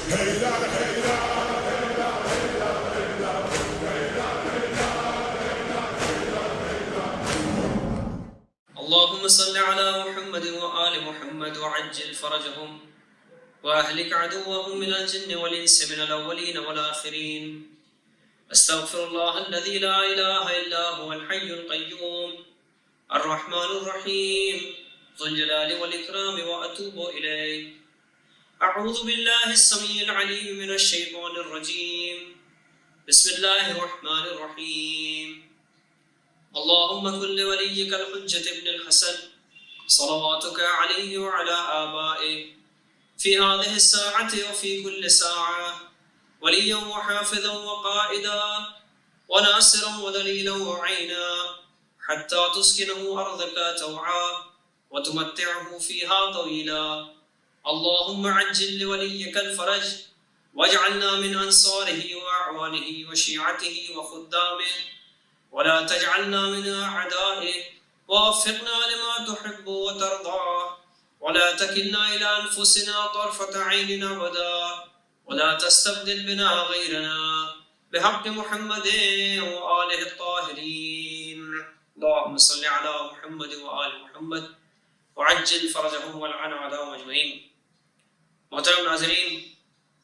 اللهم صل على محمد وآل محمد وعجل فرجهم وأهلك عدوهم من الجن والإنس من الأولين والآخرين. أستغفر الله الذي لا إله إلا هو الحي القيوم الرحمن الرحيم ذو الجلال والإكرام وأتوب إليه. أعوذ بالله السميع العليم من الشيطان الرجيم. بسم الله الرحمن الرحيم. اللهم كن لوليك الحجة ابن الحسن صلواتك عليه وعلى آبائه في هذه الساعة وفي كل ساعة وليا وحافظا وقائدا وناصرا ودليلا وعينا حتى تسكنه أرضك توعا وتمتعه فيها طويلا. اللهم عجل لوليك الفرج واجعلنا من أنصاره وأعوانه وشيعته وخدامه ولا تجعلنا من أعدائه ووفقنا لما تحب وترضى ولا تكلنا إلى أنفسنا طرفة عين أبدا ولا تستبدل بنا غيرنا بحق محمد وآله الطاهرين. اللهم صل على محمد وآل محمد وعجل فرجهم والعن أعداءهم أجمعين. محترم ناظرین،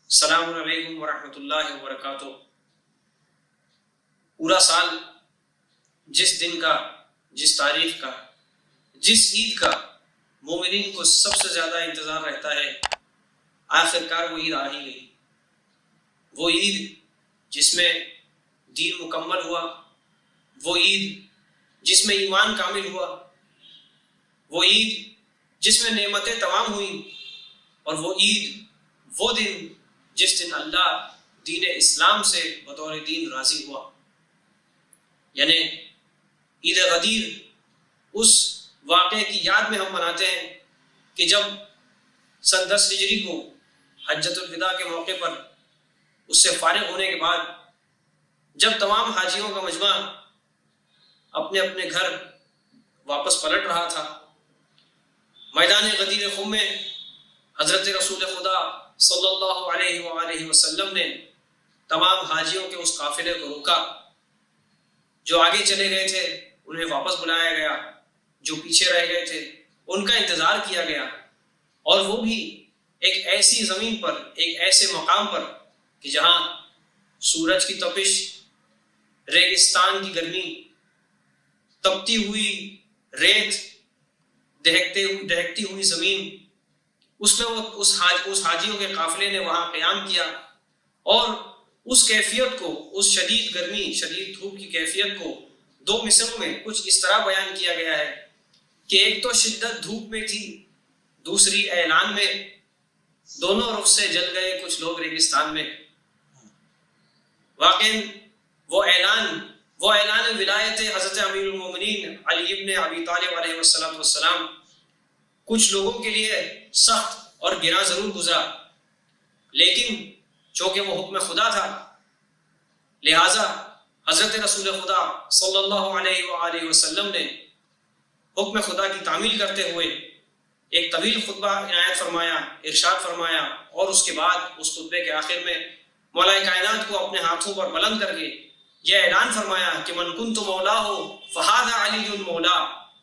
السلام علیکم ورحمۃ اللہ وبرکاتہ. پورا سال جس دن کا، جس تاریخ کا، جس عید کا مومنین کو سب سے زیادہ انتظار رہتا ہے، آخر کار وہ عید آ ہی گئی. وہ عید جس میں دین مکمل ہوا، وہ عید جس میں ایمان کامل ہوا، وہ عید جس میں نعمتیں تمام ہوئیں، اور وہ عید، وہ دن جس دن اللہ دین اسلام سے بطور دین راضی ہوا. یعنی عید غدیر اس واقعے کی یاد میں ہم مناتے ہیں کہ جب سن 10 ہجری کو حجۃ الوداع کے موقع پر اس سے فارغ ہونے کے بعد جب تمام حاجیوں کا مجمع اپنے اپنے گھر واپس پلٹ رہا تھا، میدان غدیر خم میں حضرت رسول خدا صلی اللہ علیہ وآلہ وسلم نے تمام حاجیوں کے اس قافلے کو روکا. جو آگے چلے گئے تھے انہیں واپس بلایا گیا، جو پیچھے رہ گئے تھے ان کا انتظار کیا گیا، اور وہ بھی ایک ایسی زمین پر، ایک ایسے مقام پر کہ جہاں سورج کی تپش، ریگستان کی گرمی، تپتی ہوئی ریت، دہکتی ہوئی زمین، اس میں وہ اس حاجیوں کے قافلے نے وہاں قیام کیا. اور اس کیفیت کو، اس شدید گرمی، شدید دھوپ کی کیفیت کو 2 مصروں میں کچھ اس طرح بیان کیا گیا ہے کہ ایک تو شدت دھوپ میں تھی، دوسری اعلان میں. دونوں رخ سے جل گئے کچھ لوگ ریگستان میں. واقعی وہ اعلان ولایت حضرت امیر المومنین علی ابن ابی طالب علیہ السلام کچھ لوگوں کے لیے سخت اور گراں ضرور گزرا، لیکن چونکہ وہ حکم خدا تھا، لہٰذا حضرت رسول خدا صلی اللہ علیہ وآلہ وسلم نے حکم خدا کی تعمیل کرتے ہوئے ایک طویل خطبہ عنایت فرمایا، ارشاد فرمایا، اور اس کے بعد اس خطبے کے آخر میں مولا کائنات کو اپنے ہاتھوں پر بلند کر کے یہ اعلان فرمایا کہ من کنت مولا ہو فہذا علی المولا،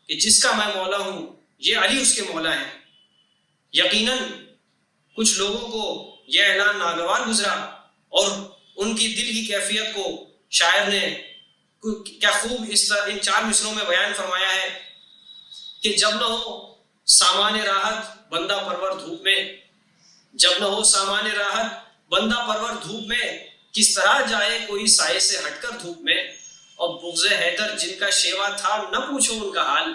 کہ جس کا میں مولا ہوں یہ علی اس کے مولا ہیں. یقیناً کچھ لوگوں کو یہ اعلان ناگوار گزرا، اور ان کی دل کی کیفیت کو شاعر نے کیا خوب ان 4 مصروں میں بیان فرمایا ہے کہ جب نہ ہو سامان راحت بندہ پرور دھوپ میں، جب نہ ہو سامان راحت بندہ پرور دھوپ میں، کس طرح جائے کوئی سائے سے ہٹ کر دھوپ میں. اور بغض حیدر جن کا شیوا تھا نہ پوچھو ان کا حال،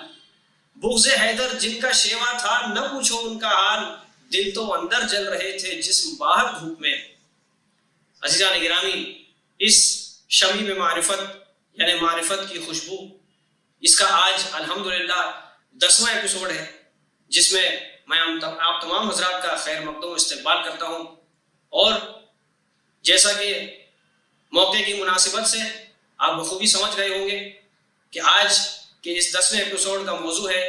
بغض حیدر جن کا شیوا تھا نہ پوچھو ان کا حال، دل تو اندر جل رہے تھے جسم باہر دھوپ میں. عزیزان گرامی، اس شمی میں معرفت یعنی معرفت کی خوشبو، اس کا آج الحمدللہ 10واں ایپیسوڈ ہے، جس میں میں آپ تمام حضرات کا خیر مقدم استقبال کرتا ہوں. اور جیسا کہ موقع کی مناسبت سے آپ بخوبی سمجھ گئے ہوں گے کہ آج کے اس 10ویں ایپیسوڈ کا موضوع ہے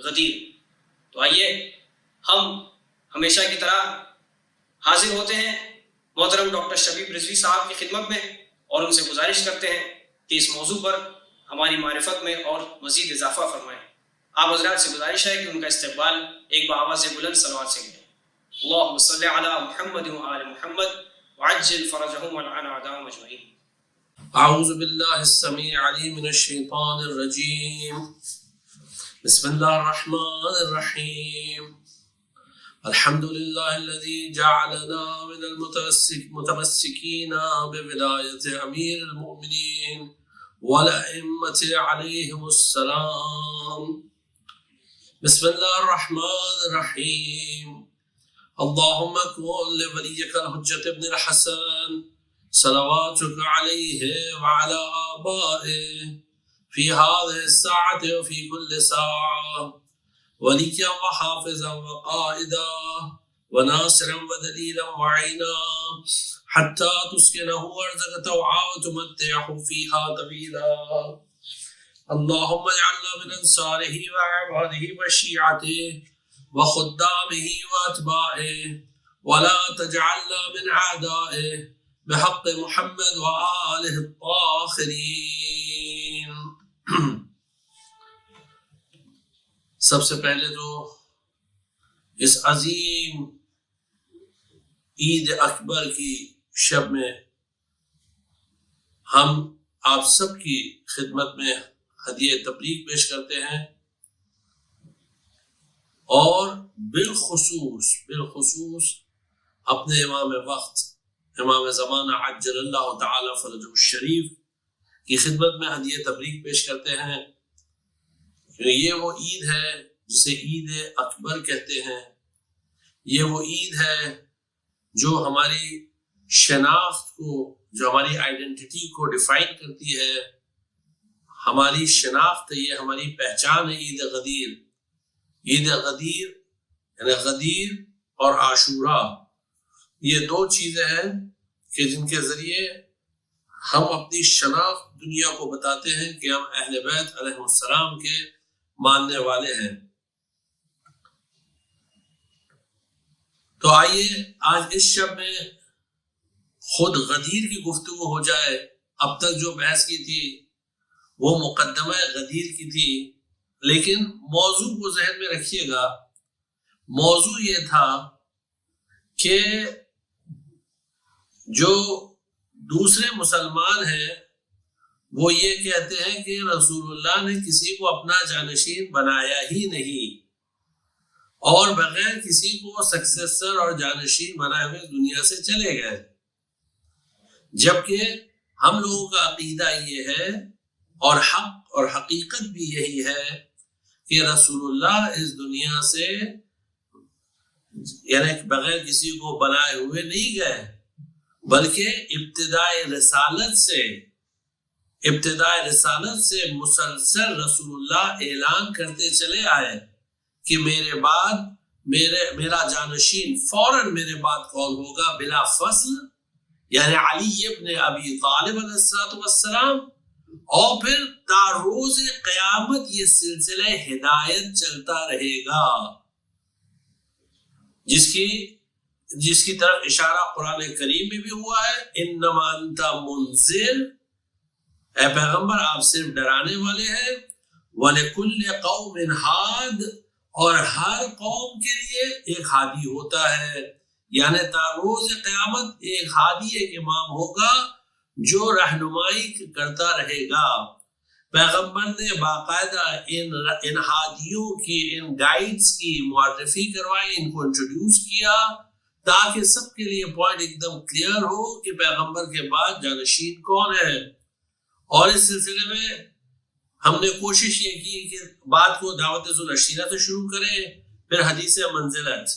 غدیر. تو آئیے ہم ہمیشہ کی طرح حاضر ہوتے ہیں محترم ڈاکٹر شبیب رضوی صاحب کی خدمت میں اور ان سے گزارش کرتے ہیں کہ اس موضوع پر ہماری معرفت میں اور مزید اضافہ فرمائیں۔ آپ حضرات سے گزارش ہے کہ ان کا استقبال ایک بآواز بلند صلوات سے کریں۔ اللہم صلی علی محمد و آل محمد وعجل فرجہم والعن اعداءهم اجمعین۔ اعوذ باللہ السمیع العلیم من الشیطان الرجیم، بسم اللہ الرحمن الرحیم، الحمد للہ الذی جعلنا من المتمسکین بولایت امیر المؤمنین والائمۃ علیہم السلام۔ بسم اللہ الرحمن الرحیم، اللہم کن لولیک الحجۃ ابن الحسن صلواتک علیہ وعلی آبائہ فی هذه الساعة وفی کل ساعة ولیا وحافظا وقائدا وناصرا ودلیلا وعینا حتی تسکنہ ارضک طوعا وتمتعہ فیہا طویلا۔ اللہم اجعلنا من انصارہ وعبادہ وشیعتہ وخدامہ واتباعہ ولا تجعلنا من اعدائہ بحق محمد وآلہ الطاہرین۔ سب سے پہلے تو اس عظیم عید اکبر کی شب میں ہم آپ سب کی خدمت میں ہدیہ تبریک پیش کرتے ہیں، اور بالخصوص اپنے امام وقت امام زمانہ عجل اللہ تعالی فرجہ الشریف کی خدمت میں ہدیہ تبریک پیش کرتے ہیں۔ یہ وہ عید ہے جسے عید اکبر کہتے ہیں، یہ وہ عید ہے جو ہماری شناخت کو، جو ہماری آئیڈینٹی کو ڈیفائن کرتی ہے، ہماری شناخت ہے، یہ ہماری پہچان ہے۔ عید غدیر یعنی غدیر اور عاشورہ، یہ دو چیزیں ہیں کہ جن کے ذریعے ہم اپنی شناخت دنیا کو بتاتے ہیں کہ ہم اہل بیت علیہ السلام کے ماننے والے ہیں۔ تو آئیے آج اس شب میں خود غدیر کی گفتگو ہو جائے۔ اب تک جو بحث کی تھی وہ مقدمہ غدیر کی تھی، لیکن موضوع کو ذہن میں رکھیے گا۔ موضوع یہ تھا کہ جو دوسرے مسلمان ہیں وہ یہ کہتے ہیں کہ رسول اللہ نے کسی کو اپنا جانشین بنایا ہی نہیں، اور بغیر کسی کو سکسیسر اور جانشین بنائے ہوئے دنیا سے چلے گئے، جبکہ ہم لوگوں کا عقیدہ یہ ہے اور حق اور حقیقت بھی یہی ہے کہ رسول اللہ اس دنیا سے یعنی بغیر کسی کو بنائے ہوئے نہیں گئے، بلکہ ابتدائے رسالت سے مسلسل رسول اللہ اعلان کرتے چلے آئے کہ میرے بعد میرا جانشین فوراً میرے بعد کون ہوگا بلا فصل، یعنی علی ابن ابی طالب علیہ السلام، اور پھر تا روز قیامت یہ سلسلہ ہدایت چلتا رہے گا، جس کی طرف اشارہ قرآن کریم میں بھی ہوا ہے، انما انت منذر، اے پیغمبر آپ صرف ڈرانے والے ہیں، وَلِكُلِّ قَوْمٍ ہاد، اور ہر قوم کے لیے ایک ہادی ہوتا ہے، یعنی تا روز قیامت ایک ہادی، ایک امام ہوگا جو رہنمائی کرتا رہے گا۔ پیغمبر نے باقاعدہ ان ہادیوں کی، ان گائیڈز کی معرفی کروائی، ان کو انٹروڈیوس کیا، تاکہ سب کے لیے پوائنٹ ایک دم کلیئر ہو کہ پیغمبر کے بعد جانشین کون ہے۔ اور اس سلسلے میں ہم نے کوشش یہ کی کہ بات کو دعوت ذوالعشیرہ سے شروع کریں، پھر حدیث منزلت،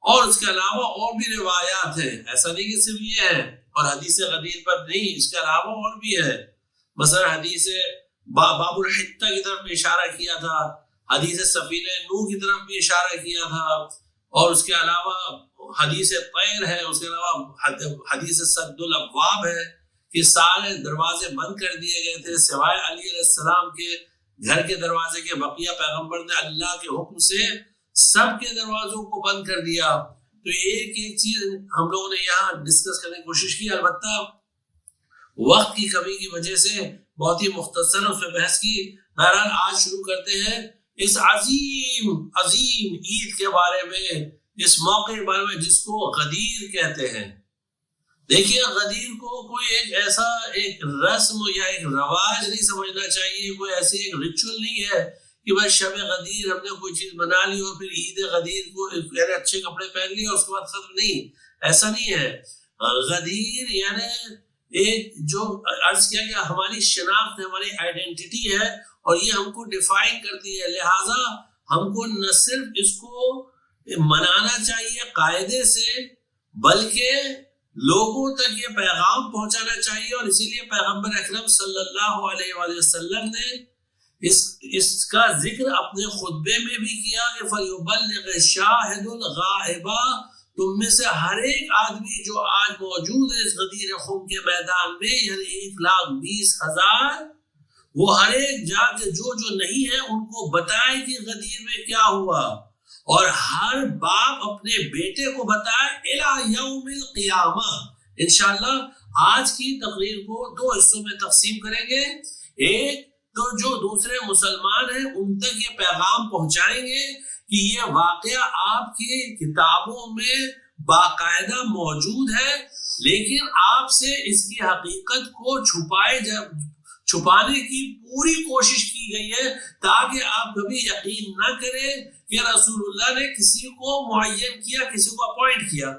اور اس کے علاوہ اور بھی روایات ہیں، ایسا نہیں کہ صرف یہ ہے، اور حدیث غدیر پر نہیں، اس کے علاوہ اور بھی ہے۔ مثلا حدیث باب الحتہ کی طرف بھی اشارہ کیا تھا، حدیث سفینہ نوح کی طرف بھی اشارہ کیا تھا، اور اس کے علاوہ حدیث طیر ہے، اس کے علاوہ حدیث سد الابواب ہے کہ سارے دروازے بند کر دیے گئے تھے سوائے علی علیہ السلام کے گھر کے دروازے کے، بقیہ پیغمبر نے اللہ کے حکم سے سب کے دروازوں کو بند کر دیا۔ تو ایک چیز ہم لوگوں نے یہاں ڈسکس کرنے کی کوشش کی، البتہ وقت کی کمی کی وجہ سے بہت ہی مختصر اس پہ بحث کی۔ بہرحال آج شروع کرتے ہیں اس عظیم عید کے بارے میں، اس موقع کے بارے میں جس کو غدیر کہتے ہیں۔ دیکھیے غدیر کو کوئی ایک ایسا ایک رسم یا ایک رواج نہیں سمجھنا چاہیے، کوئی ایسی ایک ریچول نہیں ہے کہ بس شب غدیر ہم نے کوئی چیز بنا لی اور پھر عید غدیر کو یعنی اچھے کپڑے پہن لیے اور اس کے بعد ختم، نہیں، ایسا نہیں ہے۔ غدیر یعنی ایک جو عرض کیا کہ ہماری شناخت ہے، ہماری آئیڈینٹی ہے اور یہ ہم کو ڈیفائن کرتی ہے، لہٰذا ہم کو نہ صرف اس کو منانا چاہیے قاعدے سے بلکہ لوگوں تک یہ پیغام پہنچانا چاہیے، اور اسی لیے پیغمبر اکرم صلی اللہ علیہ وآلہ وسلم نے اس کا ذکر اپنے خطبے میں بھی کیا کہ فَلْيُبَلِّغِ الشَّاهِدُ الْغَائِبَ، تم میں سے ہر ایک آدمی جو آج موجود ہے اس غدیر خم کے میدان میں، یعنی 1,20,000، وہ ہر ایک جا کے جو نہیں ہے ان کو بتائے کہ غدیر میں کیا ہوا، اور ہر باپ اپنے بیٹے کو بتائے الی یوم القیامہ۔ انشاءاللہ آج کی تقریر کو 2 حصوں میں تقسیم کریں گے، ایک تو جو دوسرے مسلمان ہیں ان تک یہ پیغام پہنچائیں گے کہ یہ واقعہ آپ کی کتابوں میں باقاعدہ موجود ہے، لیکن آپ سے اس کی حقیقت کو چھپانے کی پوری کوشش کی گئی ہے تاکہ آپ کبھی یقین نہ کریں کہ رسول اللہ نے کسی کو معین کیا، کسی کو اپوائنٹ کیا۔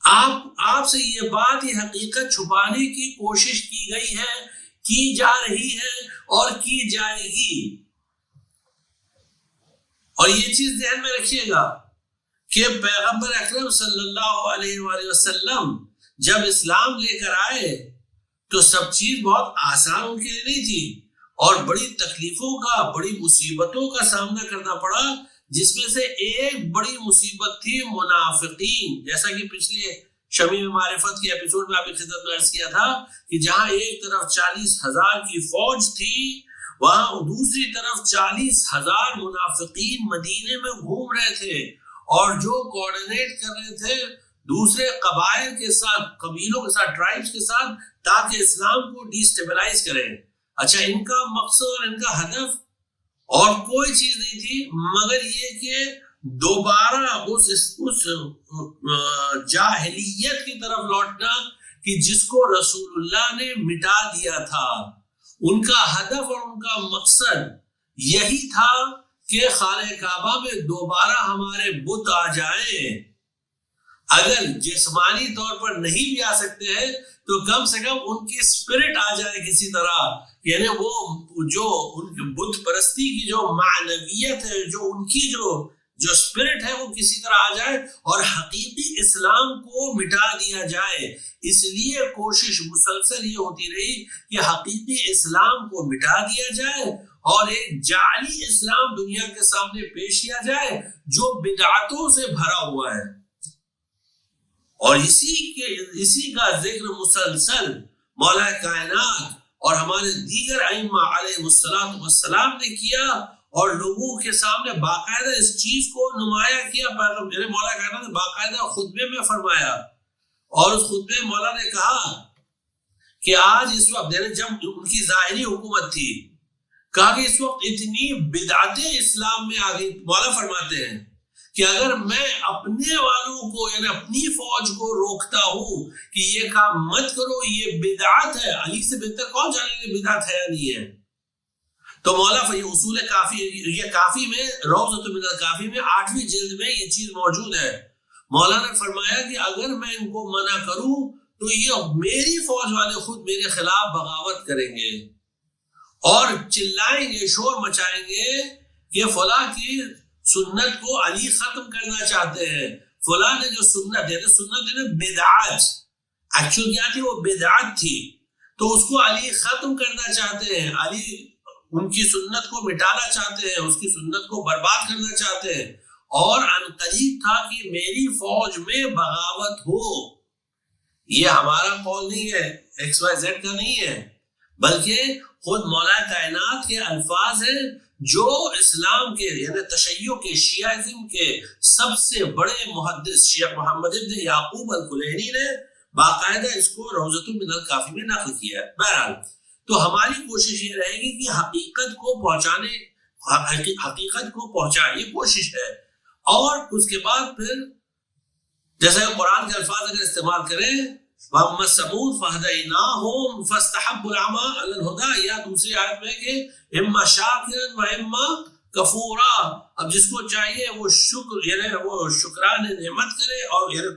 آپ سے یہ بات، یہ حقیقت چھپانے کی کوشش کی گئی ہے، کی جا رہی ہے اور کی جائے گی۔ اور یہ چیز ذہن میں رکھیے گا کہ پیغمبر اکرم صلی اللہ علیہ وآلہ وسلم جب اسلام لے کر آئے تو سب چیز بہت آسان ان کے لیے نہیں تھی، اور بڑی تکلیفوں کا، بڑی مصیبتوں کا سامنا کرنا پڑا، جس میں سے ایک بڑی مصیبت تھی منافقین۔ جیسا کہ پچھلے شمیم معرفت کے ایپیسوڈ میں آپ کی خدمت میں عرض کیا تھا کہ جہاں ایک طرف 40,000 کی فوج تھی، وہاں دوسری طرف 40,000 منافقین مدینے میں گھوم رہے تھے، اور جو کوآرڈینیٹ کر رہے تھے دوسرے قبائل کے ساتھ، قبیلوں کے ساتھ، ٹرائبز کے ساتھ، تاکہ اسلام کو ڈی اسٹیبلائز کریں۔ اچھا، ان کا مقصد اور ان کا ہدف اور کوئی چیز نہیں تھی مگر یہ کہ دوبارہ اس جاہلیت کی طرف لوٹنا کہ جس کو رسول اللہ نے مٹا دیا تھا۔ ان کا ہدف اور ان کا مقصد یہی تھا کہ خانہ کعبہ میں دوبارہ ہمارے بت آ جائیں، اگر جسمانی طور پر نہیں بھی آ سکتے ہیں تو کم سے کم ان کی اسپرٹ آ جائے کسی طرح، یعنی وہ جو ان کی بت پرستی کی جو معنویت ہے، جو ان کی جو اسپرٹ ہے وہ کسی طرح آ جائے اور حقیقی اسلام کو مٹا دیا جائے۔ اس لیے کوشش مسلسل یہ ہوتی رہی کہ حقیقی اسلام کو مٹا دیا جائے اور ایک جعلی اسلام دنیا کے سامنے پیش کیا جائے جو بدعتوں سے بھرا ہوا ہے۔ اور اسی کا ذکر مسلسل مولا کائنات اور ہمارے دیگر ائمہ علیہ السلام نے کیا، اور لوگوں کے سامنے باقاعدہ اس چیز کو نمایاں کیا۔ میرے مولا کائنات نے باقاعدہ خطبے میں فرمایا، اور اس خطبے میں مولا نے کہا کہ آج اس وقت جب ان کی ظاہری حکومت تھی، کہا کہ اس وقت اتنی بدعتیں اسلام میں آ گئی۔ مولا فرماتے ہیں کہ اگر میں اپنے والوں کو یعنی اپنی فوج کو روکتا ہوں کہ یہ کام مت کرو، یہ بدعت ہے، علی سے بہتر کون جانے گا بدعت ہے یا نہیں ہے؟ تو مولا یہ اصول کافی، یہ کافی میں روضۃ من الکافی میں 8ویں جلد میں یہ چیز موجود ہے۔ مولا نے فرمایا کہ اگر میں ان کو منع کروں تو یہ میری فوج والے خود میرے خلاف بغاوت کریں گے اور چلائیں گے، شور مچائیں گے کہ فلاں کی سنت کو علی ختم کرنا چاہتے ہیں، فلاں نے جو سنت بدعت، ایکچوئل کیا تھی؟ وہ بدعت تھی، تو اس کو علی ختم کرنا چاہتے ہیں، علی ان کی سنت کو مٹانا چاہتے ہیں، اس کی سنت کو برباد کرنا چاہتے ہیں، اور عنقریب تھا کہ میری فوج میں بغاوت ہو۔ یہ ہمارا قول نہیں ہے، XYZ کا نہیں ہے، بلکہ خود مولا کائنات کے الفاظ ہیں جو اسلام کے یعنی تشیع کے شیعہ کے سب سے بڑے محدث شیخ محمد ابن یعقوب الکلینی نے باقاعدہ اس کو روضۃ من الکافی میں نقل کیا ہے. بہرحال تو ہماری کوشش یہ رہے گی کہ حقیقت کو پہنچائے، یہ کوشش ہے. اور اس کے بعد پھر جیسے قرآن کے الفاظ اگر استعمال کریں وَأَمَّا الثَّمُودُ فَهَدَيْنَاهُمْ فَاسْتَحَبُّوا الْعَمَىٰ عَلَى الْهُدَىٰ، یا دوسری آیت میں کہ اِمَّا شَاكِرًا وَإِمَّا كَفُورًا، اب جس کو چاہیے وہ شکر یعنی وہ شکران نعمت کرے اور یعنی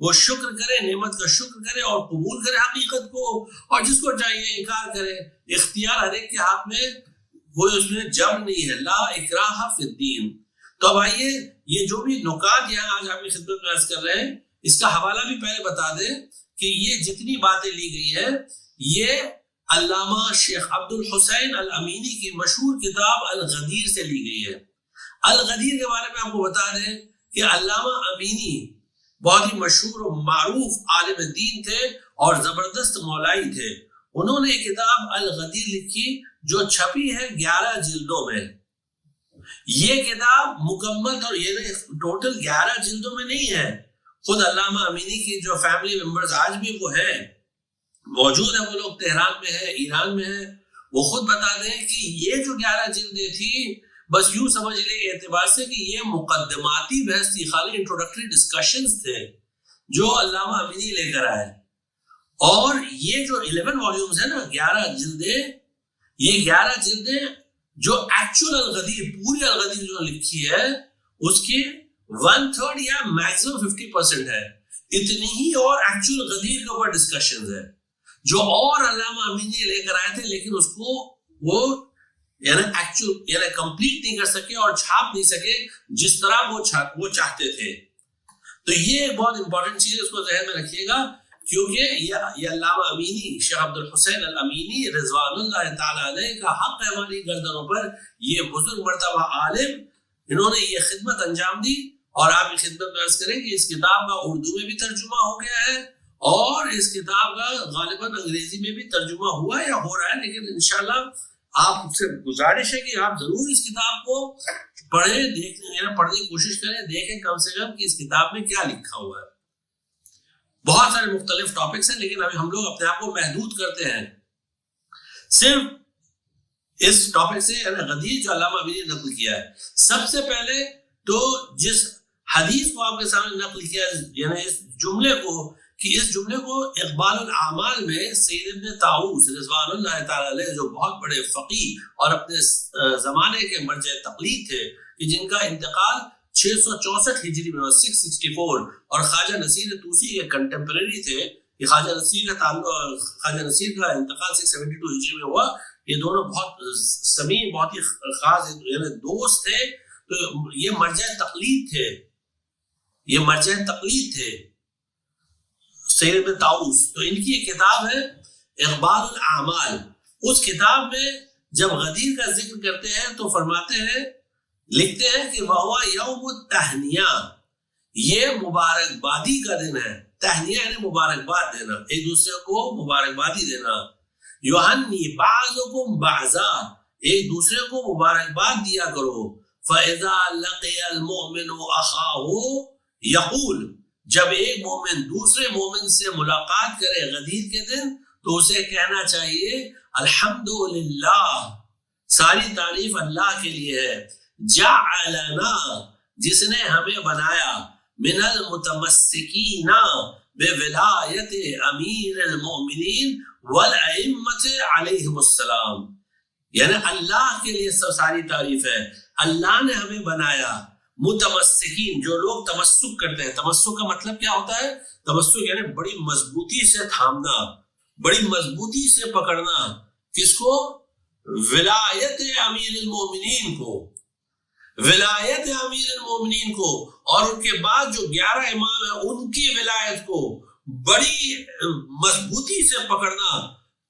وہ شکر کرے، نعمت کا شکر کرے اور قبول کرے حقیقت کو، اور جس کو چاہیے انکار کرے. اختیار ہر ایک کے ہاتھ میں، کوئی اس میں جبر نہیں ہے. لا اکراہ فی الدین. تو اب آئیے یہ جو بھی نکات یہاں آج آپ کی خدمت میں عرض کر رہے ہیں اس کا حوالہ بھی پہلے بتا دیں کہ یہ جتنی باتیں لی گئی ہیں یہ علامہ شیخ عبد الحسین الامینی کی مشہور کتاب الغدیر سے لی گئی ہے. الغدیر کے بارے میں آپ کو بتا دیں کہ علامہ امینی بہت ہی مشہور و معروف عالم دین تھے اور زبردست مولائی تھے. انہوں نے کتاب الغدیر لکھی جو چھپی ہے 11 جلدوں میں. یہ کتاب مکمل اور یہ ٹوٹل 11 جلدوں میں نہیں ہے. خود علامہ امینی کی جو فیملی ممبرز آج بھی وہ ہیں موجود ہیں، وہ لوگ تہران میں ہیں، ایران میں ہیں، وہ خود بتا دیں کہ یہ جو 11 جلدیں تھی بس یوں سمجھ لیں اعتبار سے کہ یہ مقدماتی بحث تھی، خالی انٹروڈکٹری ڈسکشنز تھے جو علامہ امینی لے کر آئے. اور یہ جو 11 والیومز ہیں نا 11 جلدیں، یہ 11 جلدیں جو ایکچوئل الغدیر پوری الغدیر جو لکھی ہے اس کی 1/3 یا میکسیمم 50% ہے. اتنی ہی اور ایکچوئل غدیر کے اوپر ڈسکشنز ہے جو اور علامہ امینی لے کر آئے تھے، لیکن اس کو وہ یعنی ایکچوئل یعنی کمپلیٹ نہیں کر سکے اور چھاپ نہیں سکے جس طرح وہ چاہتے تھے. تو یہ بہت امپورٹنٹ چیز ہے، اس کو ذہن میں رکھیے گا، کیونکہ یہ علامہ امینی شیخ عبد الحسین الامینی رضوان اللہ تعالی علیہ کا حق ہے ہماری گردنوں پر. یہ بزرگ مرتبہ عالم، انہوں نے یہ خدمت انجام دی. اور آپ کی خدمت میں عرض کریں کہ اس کتاب کا اردو میں بھی ترجمہ ہو گیا ہے اور اس کتاب کا غالباً انگریزی میں بھی ترجمہ ہوا یا ہو رہا ہے، لیکن انشاءاللہ آپ سے گزارش ہے کہ آپ ضرور اس کتاب کو پڑھیں، دیکھیں، پڑھنے کی کوشش کریں، دیکھیں کم سے کم کہ اس کتاب میں کیا لکھا ہوا ہے. بہت سارے مختلف ٹاپکس ہیں لیکن ابھی ہم لوگ اپنے آپ کو محدود کرتے ہیں صرف اس ٹاپک سے، یعنی غدیر جو علامہ امینی نے نقل کیا ہے. سب سے پہلے تو جس حدیث کو آپ کے سامنے نقل کیا یعنی اس جملے کو کہ اس جملے کو اقبال الاعمال میں سید ابن طاؤوس رضوان اللہ تعالی علیہ جو بہت بڑے فقیہ اور اپنے زمانے کے مرجع تقلید تھے کہ جن کا انتقال 664 ہجری میں 664 اور خواجہ نصیر طوسی کے کنٹمپریری تھے. یہ خواجہ نصیر کا انتقال 672 ہجری میں ہوا. یہ دونوں بہت سمیع بہت ہی خاص یعنی دوست تھے. تو یہ مرجع تقلید تھے، یہ مرجع تقلید تھے سید بن طاؤوس. تو ان کی ایک کتاب ہے اقبال الاعمال. اس کتاب میں جب غدیر کا ذکر کرتے ہیں تو فرماتے ہیں، لکھتے ہیں کہ وَهُوَ يَوْمُ التَّهْنِيَةِ، یہ مبارکبادی کا دن ہے. تہنیہ یعنی مبارکباد دینا، ایک دوسرے کو مبارکبادی دینا. یُحَنِّي بَعْضُكُمْ بَعْضًا، ایک دوسرے کو مبارکباد دیا کرو. فَإِذَا لَقِيَ الْمُؤْمِنُ أَخَاهُ يَقُولُ، جب ایک مومن دوسرے مومن سے ملاقات کرے غدیر کے دن تو اسے کہنا چاہیے الحمدللہ، ساری تعریف اللہ کے لیے ہے. جعلنا، جس نے ہمیں بنایا، من المتمسکین بولایت امیر المؤمنین والائمۃ علیہم السلام. یعنی اللہ کے لیے ساری تعریف ہے. اللہ نے ہمیں بنایا متمسکین، جو لوگ تمسک کرتے ہیں. تمسک کا مطلب کیا ہوتا ہے؟ تمسک یعنی بڑی مضبوطی سے تھامنا، بڑی مضبوطی سے پکڑنا. کس کو؟ ولایت امیر المومنین کو، ولایت امیر المومنین کو. اور ان کے بعد جو 11 امام ہیں ان کی ولایت کو بڑی مضبوطی سے پکڑنا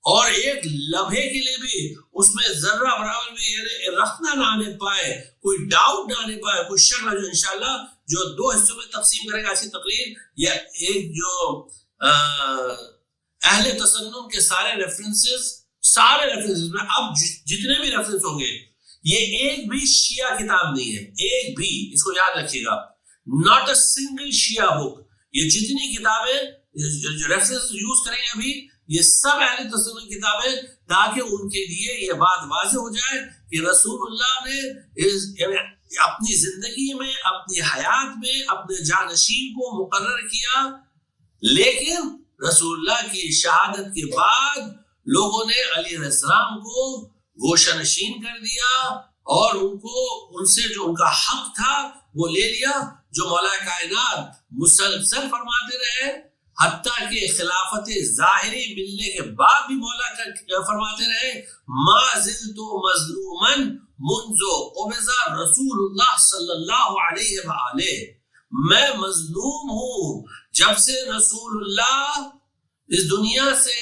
اور ایک لمحے کے لیے بھی اس میں ذرہ برابر بھی یعنی رکھنا نہ آنے پائے، کوئی ڈاؤٹ نہ آنے پائے، کوئی شک نہ. جو انشاءاللہ جو 2 حصوں میں تقسیم کرے گا ایسی تقریر، یا ایک جو اہل تسنن کے سارے ریفرنسز میں اب جتنے بھی ریفرنس ہوں گے یہ ایک بھی شیعہ کتاب نہیں ہے, ایک بھی, اس کو یاد رکھیے گا, not a single Shia book. یہ جتنی کتابیں جو ریفرنس یوز کریں گے ابھی, یہ سب اہل تسنن کتابیں, تاکہ ان کے لیے یہ بات واضح ہو جائے کہ رسول اللہ نے اپنی زندگی میں, اپنی حیات میں اپنے جانشین کو مقرر کیا, لیکن رسول اللہ کی شہادت کے بعد لوگوں نے علی علیہ السلام کو گوشہ نشین کر دیا اور ان سے جو ان کا حق تھا وہ لے لیا, جو مولا کائنات مسلسل فرماتے رہے, حتیٰ کہ خلافت ظاہری ملنے کے بعد بھی مولا فرماتے رہے, ما زلت مظلوما منذ قبض رسول اللہ صلی اللہ علیہ وآلہ, میں مظلوم ہوں جب سے رسول اللہ اس دنیا سے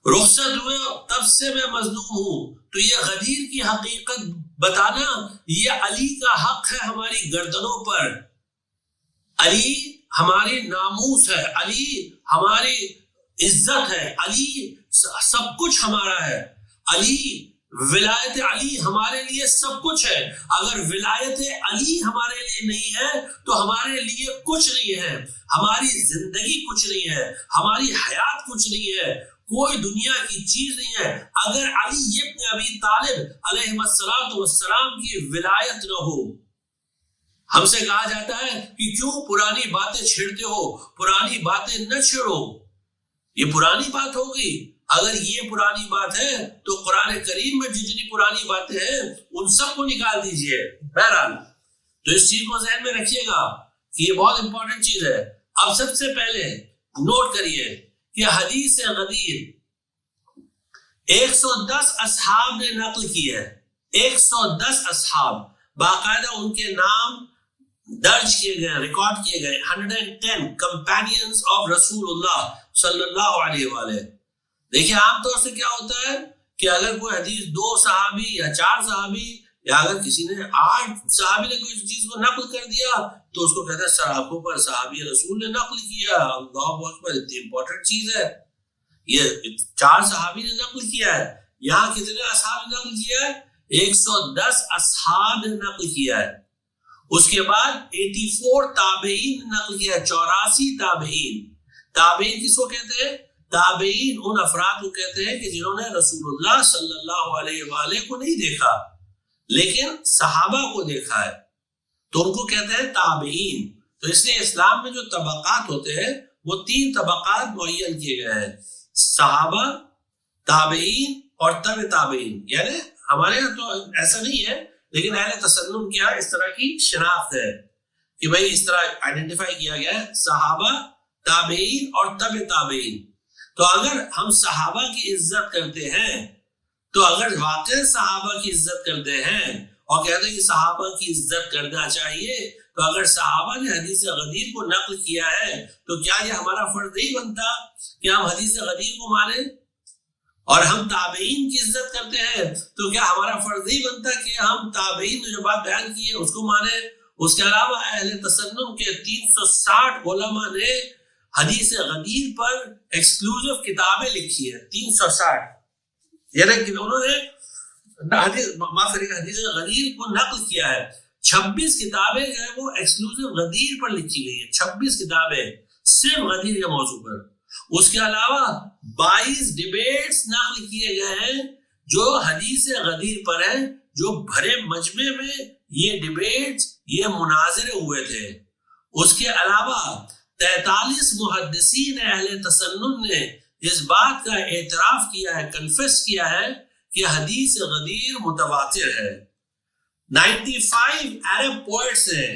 رخصت ہوئے, تب سے میں مظلوم ہوں. تو یہ غدیر کی حقیقت بتانا, یہ علی کا حق ہے ہماری گردنوں پر. علی ہماری ناموس ہے, علی ہماری عزت ہے, علی سب کچھ ہمارا ہے. علی, ولایت علی ہمارے لیے سب کچھ ہے. اگر ولایت علی ہمارے لیے نہیں ہے تو ہمارے لیے کچھ نہیں ہے, ہماری زندگی کچھ نہیں ہے, ہماری حیات کچھ نہیں ہے, کوئی دنیا کی چیز نہیں ہے. اگر علی ابن ابی طالب علیہ السلام کی ولایت نہ ہو, ہم سے کہا جاتا ہے کہ کیوں پرانی باتیں چھیڑتے ہو, پرانی باتیں نہ چھیڑو. یہ پرانی بات ہوگی. اگر یہ پرانی بات ہے تو قرآن کریم میں جتنی پرانی باتیں ہیں ان سب کو نکال دیجئے. بہرحال تو اس چیز کو ذہن میں رکھیے گا کہ یہ بہت امپورٹنٹ چیز ہے. اب سب سے پہلے نوٹ کریے کہ حدیث غدیر 110 اصحاب نے نقل کی ہے. 110 اصحاب باقاعدہ ان کے نام درج کیے گئے, ریکارڈ کیے گئے. 110 کمپینینز آف رسول اللہ صلی اللہ علیہ وآلہ. دیکھیں عام طور سے کیا ہوتا ہے کہ اگر کوئی حدیث 2 صحابی یا 4 صحابی یا اگر کسی نے 8 صحابی نے کوئی چیز کو نقل کر دیا تو اس کو کہتے ہیں سراخوں پر صحابی رسول نے نقل کیا. اللہ اکبر, اتنی امپورٹنٹ چیز ہے. یہ 4 صحابی نے نقل کیا ہے. یہاں کتنے اصحاب نے نقل کیا ہے؟ 110 اصحاب نے نقل کیا ہے. اس کے بعد 84 تابعین نے نقل کیا ہے. 84 تابعین. تابعین کس کو کہتے ہیں؟ تابعین ان افراد کو کہتے ہیں کہ جنہوں نے رسول اللہ صلی اللہ علیہ وآلہ کو نہیں دیکھا لیکن صحابہ کو دیکھا ہے, تو ان کو کہتے ہیں تابعین. تو اس لیے اسلام میں جو طبقات ہوتے ہیں وہ 3 طبقات معین کیے گئے ہیں, صحابہ, تابعین اور تبع تابعین. یعنی ہمارے یہاں تو ایسا نہیں ہے لیکن اہل تسنن کیا اس طرح کی شناخت ہے کہ بھئی اس طرح آئیڈینٹیفائی کیا گیا ہے, صحابہ, تابعین اور تبع تابعین. تو اگر ہم صحابہ کی عزت کرتے ہیں, تو اگر واقع صحابہ کی عزت کرتے ہیں اور کہتے ہیں کہ صحابہ کی عزت کرنا چاہیے, تو اگر صحابہ نے حدیث غدیر کو نقل کیا ہے تو کیا یہ ہمارا فرض نہیں بنتا کہ ہم حدیث غدیر کو مانیں؟ اور ہم تابعین کی عزت کرتے ہیں تو کیا ہمارا فرض نہیں بنتا کہ ہم تابعین نے جو بات بیان کی ہے اس کو مانیں؟ اس کے علاوہ اہل تسنن کے 360 علماء نے حدیث غدیر پر ایکسکلوزیو کتابیں لکھی ہیں. 360, یعنی کہ انہوں نے حدیث غدیر کو نقل کیا ہے. 26 کتابیں جو ہے وہ ایکسکلوزیو غدیر پر لکھی گئی ہیں. 26 کتابیں صرف غدیر کے موضوع پر. اس کے علاوہ 22 ڈیبیٹس نقل کیے گئے ہیں جو حدیث غدیر پر ہیں, جو بھرے مجمع میں یہ ڈیبیٹس, یہ مناظرے ہوئے تھے. اس کے علاوہ 43 محدثین اہل تسنن نے اس بات کا اعتراف کیا ہے, کنفیس کیا ہے کہ حدیث غدیر متواتر ہے. 95 عرب پوئٹس ہیں,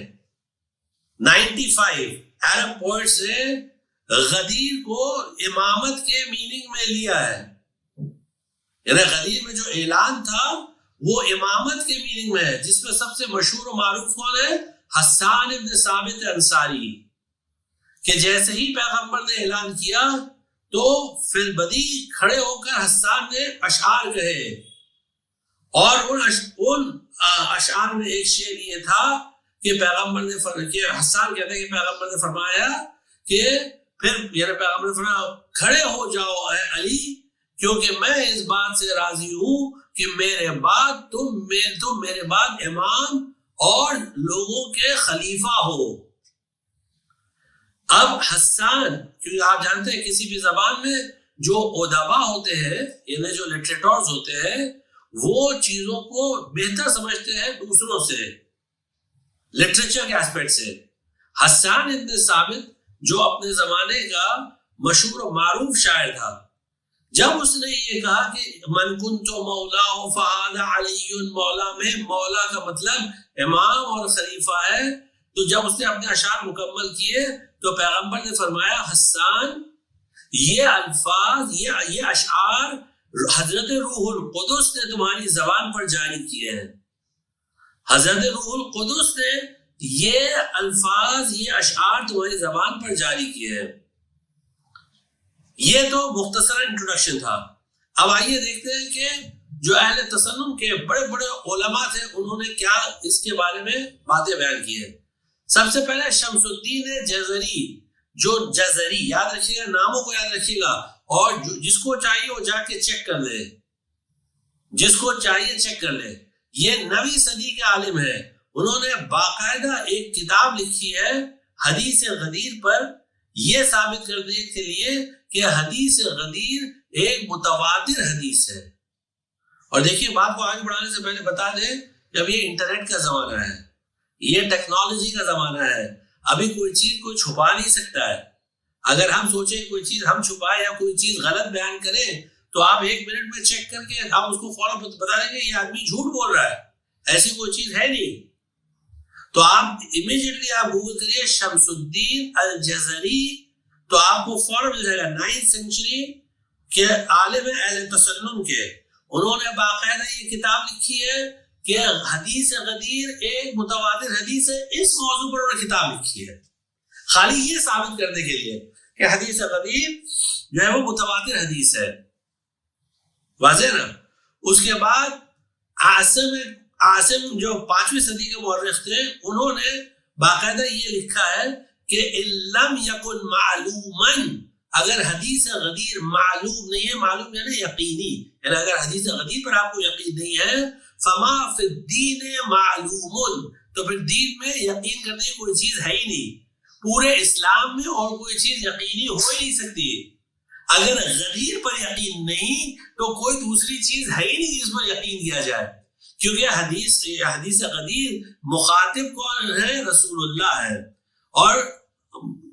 95 عرب پوئٹس نے غدیر کو امامت کے میننگ میں لیا ہے. یعنی غدیر میں جو اعلان تھا وہ امامت کے میننگ میں ہے, جس میں سب سے مشہور و معروف کون ہے؟ حسان ابن ثابت انصاری, کہ جیسے ہی پیغمبر نے اعلان کیا تو فی البدی کھڑے ہو کر حسان نے اشعار کہے, اور ان اشعار میں ایک شعر یہ تھا کہ پیغمبر نے حسان کہتے ہیں کہ پیغمبر نے فرمایا کہ پھر یعنی پیغمبر نے فرمایا کھڑے ہو جاؤ اے علی کیونکہ میں اس بات سے راضی ہوں کہ میرے بعد تم میرے بعد امام اور لوگوں کے خلیفہ ہو۔ اب حسان، کیونکہ آپ جانتے ہیں کسی بھی زبان میں جو ادبا ہوتے ہیں یعنی جو لٹریٹورز ہوتے ہیں وہ چیزوں کو بہتر سمجھتے ہیں دوسروں سے، لٹریچر کے ایسپیکٹ سے۔ حسان ابن ثابت جو اپنے زمانے کا مشہور و معروف شاعر تھا، جب اس نے یہ کہا کہ من کنت مولا فہذا علی مولا، میں مولا کا مطلب امام اور خلیفہ ہے، تو جب اس نے اپنے اشعار مکمل کیے تو پیغمبر نے فرمایا حسان یہ الفاظ یہ اشعار حضرت روح القدس نے تمہاری زبان پر جاری کیے ہیں۔ حضرت روح القدس نے یہ الفاظ یہ اشعار تمہاری زبان پر جاری کیے ہیں۔ یہ تو مختصر انٹروڈکشن تھا۔ اب آئیے دیکھتے ہیں کہ جو اہل تسنن کے بڑے بڑے علماء تھے انہوں نے کیا اس کے بارے میں باتیں بیان کی ہیں۔ سب سے پہلے شمس الدین جزری، جو جزری، یاد رکھیے گا، ناموں کو یاد رکھیے گا، اور جس کو چاہیے وہ جا کے چیک کر لے، جس کو چاہیے چیک کر لے۔ یہ 9ویں صدی کے عالم ہے، انہوں نے باقاعدہ ایک کتاب لکھی ہے حدیث غدیر پر، یہ ثابت کرنے کے لیے کہ حدیث غدیر ایک متواتر حدیث ہے۔ اور دیکھیے بات کو آگے بڑھانے سے پہلے بتا دیں کہ اب یہ انٹرنیٹ کا زمانہ ہے، یہ ٹیکنالوجی کا زمانہ ہے، ابھی کوئی چیز کوئی چھپا نہیں سکتا ہے۔ اگر ہم سوچیں کوئی چیز ہم چھپائیں یا کوئی چیز غلط بیان کریں تو آپ 1 منٹ میں چیک کر کے آپ اس کو فوراً بتا دیں گے یہ آدمی جھوٹ بول رہا ہے، ایسی کوئی چیز ہے نہیں۔ تو آپ امیجیٹلی آپ گوگل کریے شمس الدین الجزری تو آپ کو فوراً مل جائے گا۔ 9ویں سینچری کے عالم اہل تسنن کے، انہوں نے باقاعدہ یہ کتاب لکھی ہے کہ حدیث غدیر ایک متواتر حدیث ہے، اس موضوع پر انہوں نے کتاب لکھی ہے خالی یہ ثابت کرنے کے لیے کہ حدیث غدیر جو ہے وہ متواتر حدیث ہے۔ واضح نا؟ اس کے بعد عاصم جو 5ویں صدی کے مورخ تھے، انہوں نے باقاعدہ یہ لکھا ہے کہ ان لم یکن معلوما، اگر حدیث غدیر معلوم نہیں ہے، معلوم یعنی یقینی، یعنی اگر حدیث غدیر پر آپ کو یقین نہیں ہے، فما فی الدین معلوم، تو پھر دین میں یقین کرنے کی کوئی چیز ہے ہی نہیں، پورے اسلام میں اور کوئی چیز یقینی ہو ہی نہیں سکتی۔ اگر غدیر پر یقین نہیں تو کوئی دوسری چیز ہے ہی نہیں جس پر یقین کیا جائے، کیونکہ حدیث غدیر مخاطب کون ہے؟ رسول اللہ ہے، اور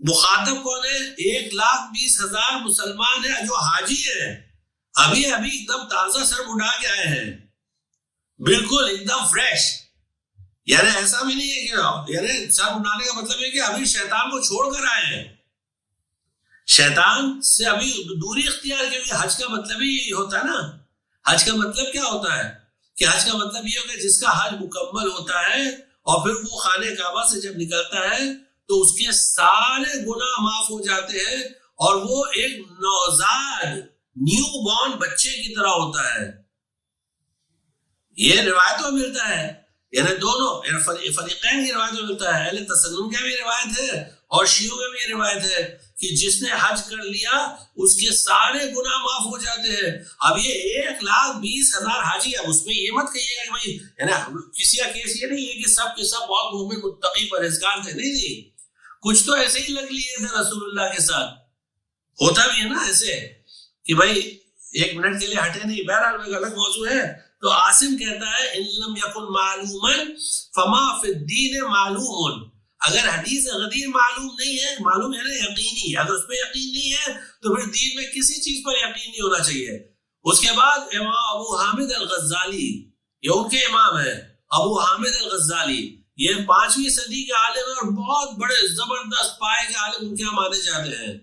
مخاطب کون ہے؟ 1,20,000 مسلمان ہیں جو حاجی ہیں، ابھی ایک دم تازہ سر مڈا کے آئے ہیں، بالکل ایک دم فریش۔ یعنی ایسا بھی نہیں ہے کہ یعنی سر مڈانے کا مطلب ہے کہ ابھی شیطان کو چھوڑ کر آئے ہیں، شیطان سے ابھی دوری اختیار کی، کیونکہ حج کا مطلب ہی یہی ہوتا ہے نا۔ حج کا مطلب کیا ہوتا ہے؟ کہ حج کا مطلب یہ ہوگا جس کا حج مکمل ہوتا ہے اور پھر وہ خانہ کعبہ سے جب نکلتا ہے تو اس کے سارے گناہ معاف ہو جاتے ہیں اور وہ ایک نوزاد نیو بورن بچے کی طرح ہوتا ہے۔ یہ روایتوں میں ملتا ہے، یعنی دونوں فریقین کی روایتوں میں ملتا ہے، اہل تسنن کا بھی روایت ہے اور شیعوں کا بھی یہ روایت ہے کہ جس نے حج کر لیا اس کے سارے گناہ معاف ہو جاتے ہیں۔ اب یہ 1,20,000 حاجی، اب اس میں یہ مت کہیے گا کہ بھائی یعنی کسی کا کیس یہ نہیں ہے کہ سب کے سب بہت مومن متقی پرہیزگار تھے، نہیں، کچھ تو ایسے ہی لگ لیے تھے رسول اللہ کے ساتھ، ہوتا بھی ہے نا ایسے کہ بھائی 1 منٹ کے لیے ہٹے نہیں۔ بہرحال ایک الگ موضوع ہے۔ تو عاصم کہتا ہے ان لم یکن معلوما فما فی الدین معلوم، اگر حدیث غدیر معلوم نہیں ہے، معلوم ہے نا یقینی، اگر اس پہ یقین نہیں ہے تو پھر دین میں کسی چیز پر یقین نہیں ہونا چاہیے۔ اس کے بعد امام ابو حامد الغزالی، یہ ان کے امام ہیں ابو حامد الغزالی، یہ 5ویں صدی کے عالم ہیں اور بہت بڑے زبردست پائے کے عالم ان کے یہاں مانے جاتے ہیں۔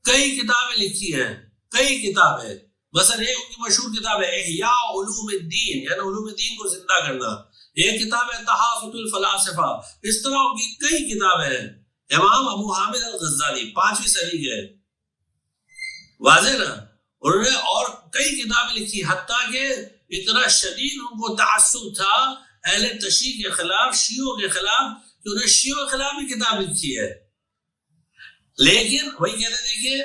کئی کتابیں لکھی ہیں، کئی کتابیں، مثلا ایک ان کی مشہور کتاب ہے احیاء علوم الدین، یعنی علوم الدین کو زندہ کرنا، ایک کتاب ہے تحافظ الفلاسفہ، اس طرح کی کئی کتابیں ہیں۔ امام ابو حامد الغزالی 5ویں صدی کے، واضح نا؟ انہوں نے اور کئی کتابیں لکھی، حتیٰ کہ اتنا شدید ان کو تعصب تھا اہل تشیع کے خلاف، شیعوں کے خلاف، کہ انہوں نے شیعوں کے خلاف بھی کتاب لکھی ہے۔ لیکن وہی کہتے دیکھیے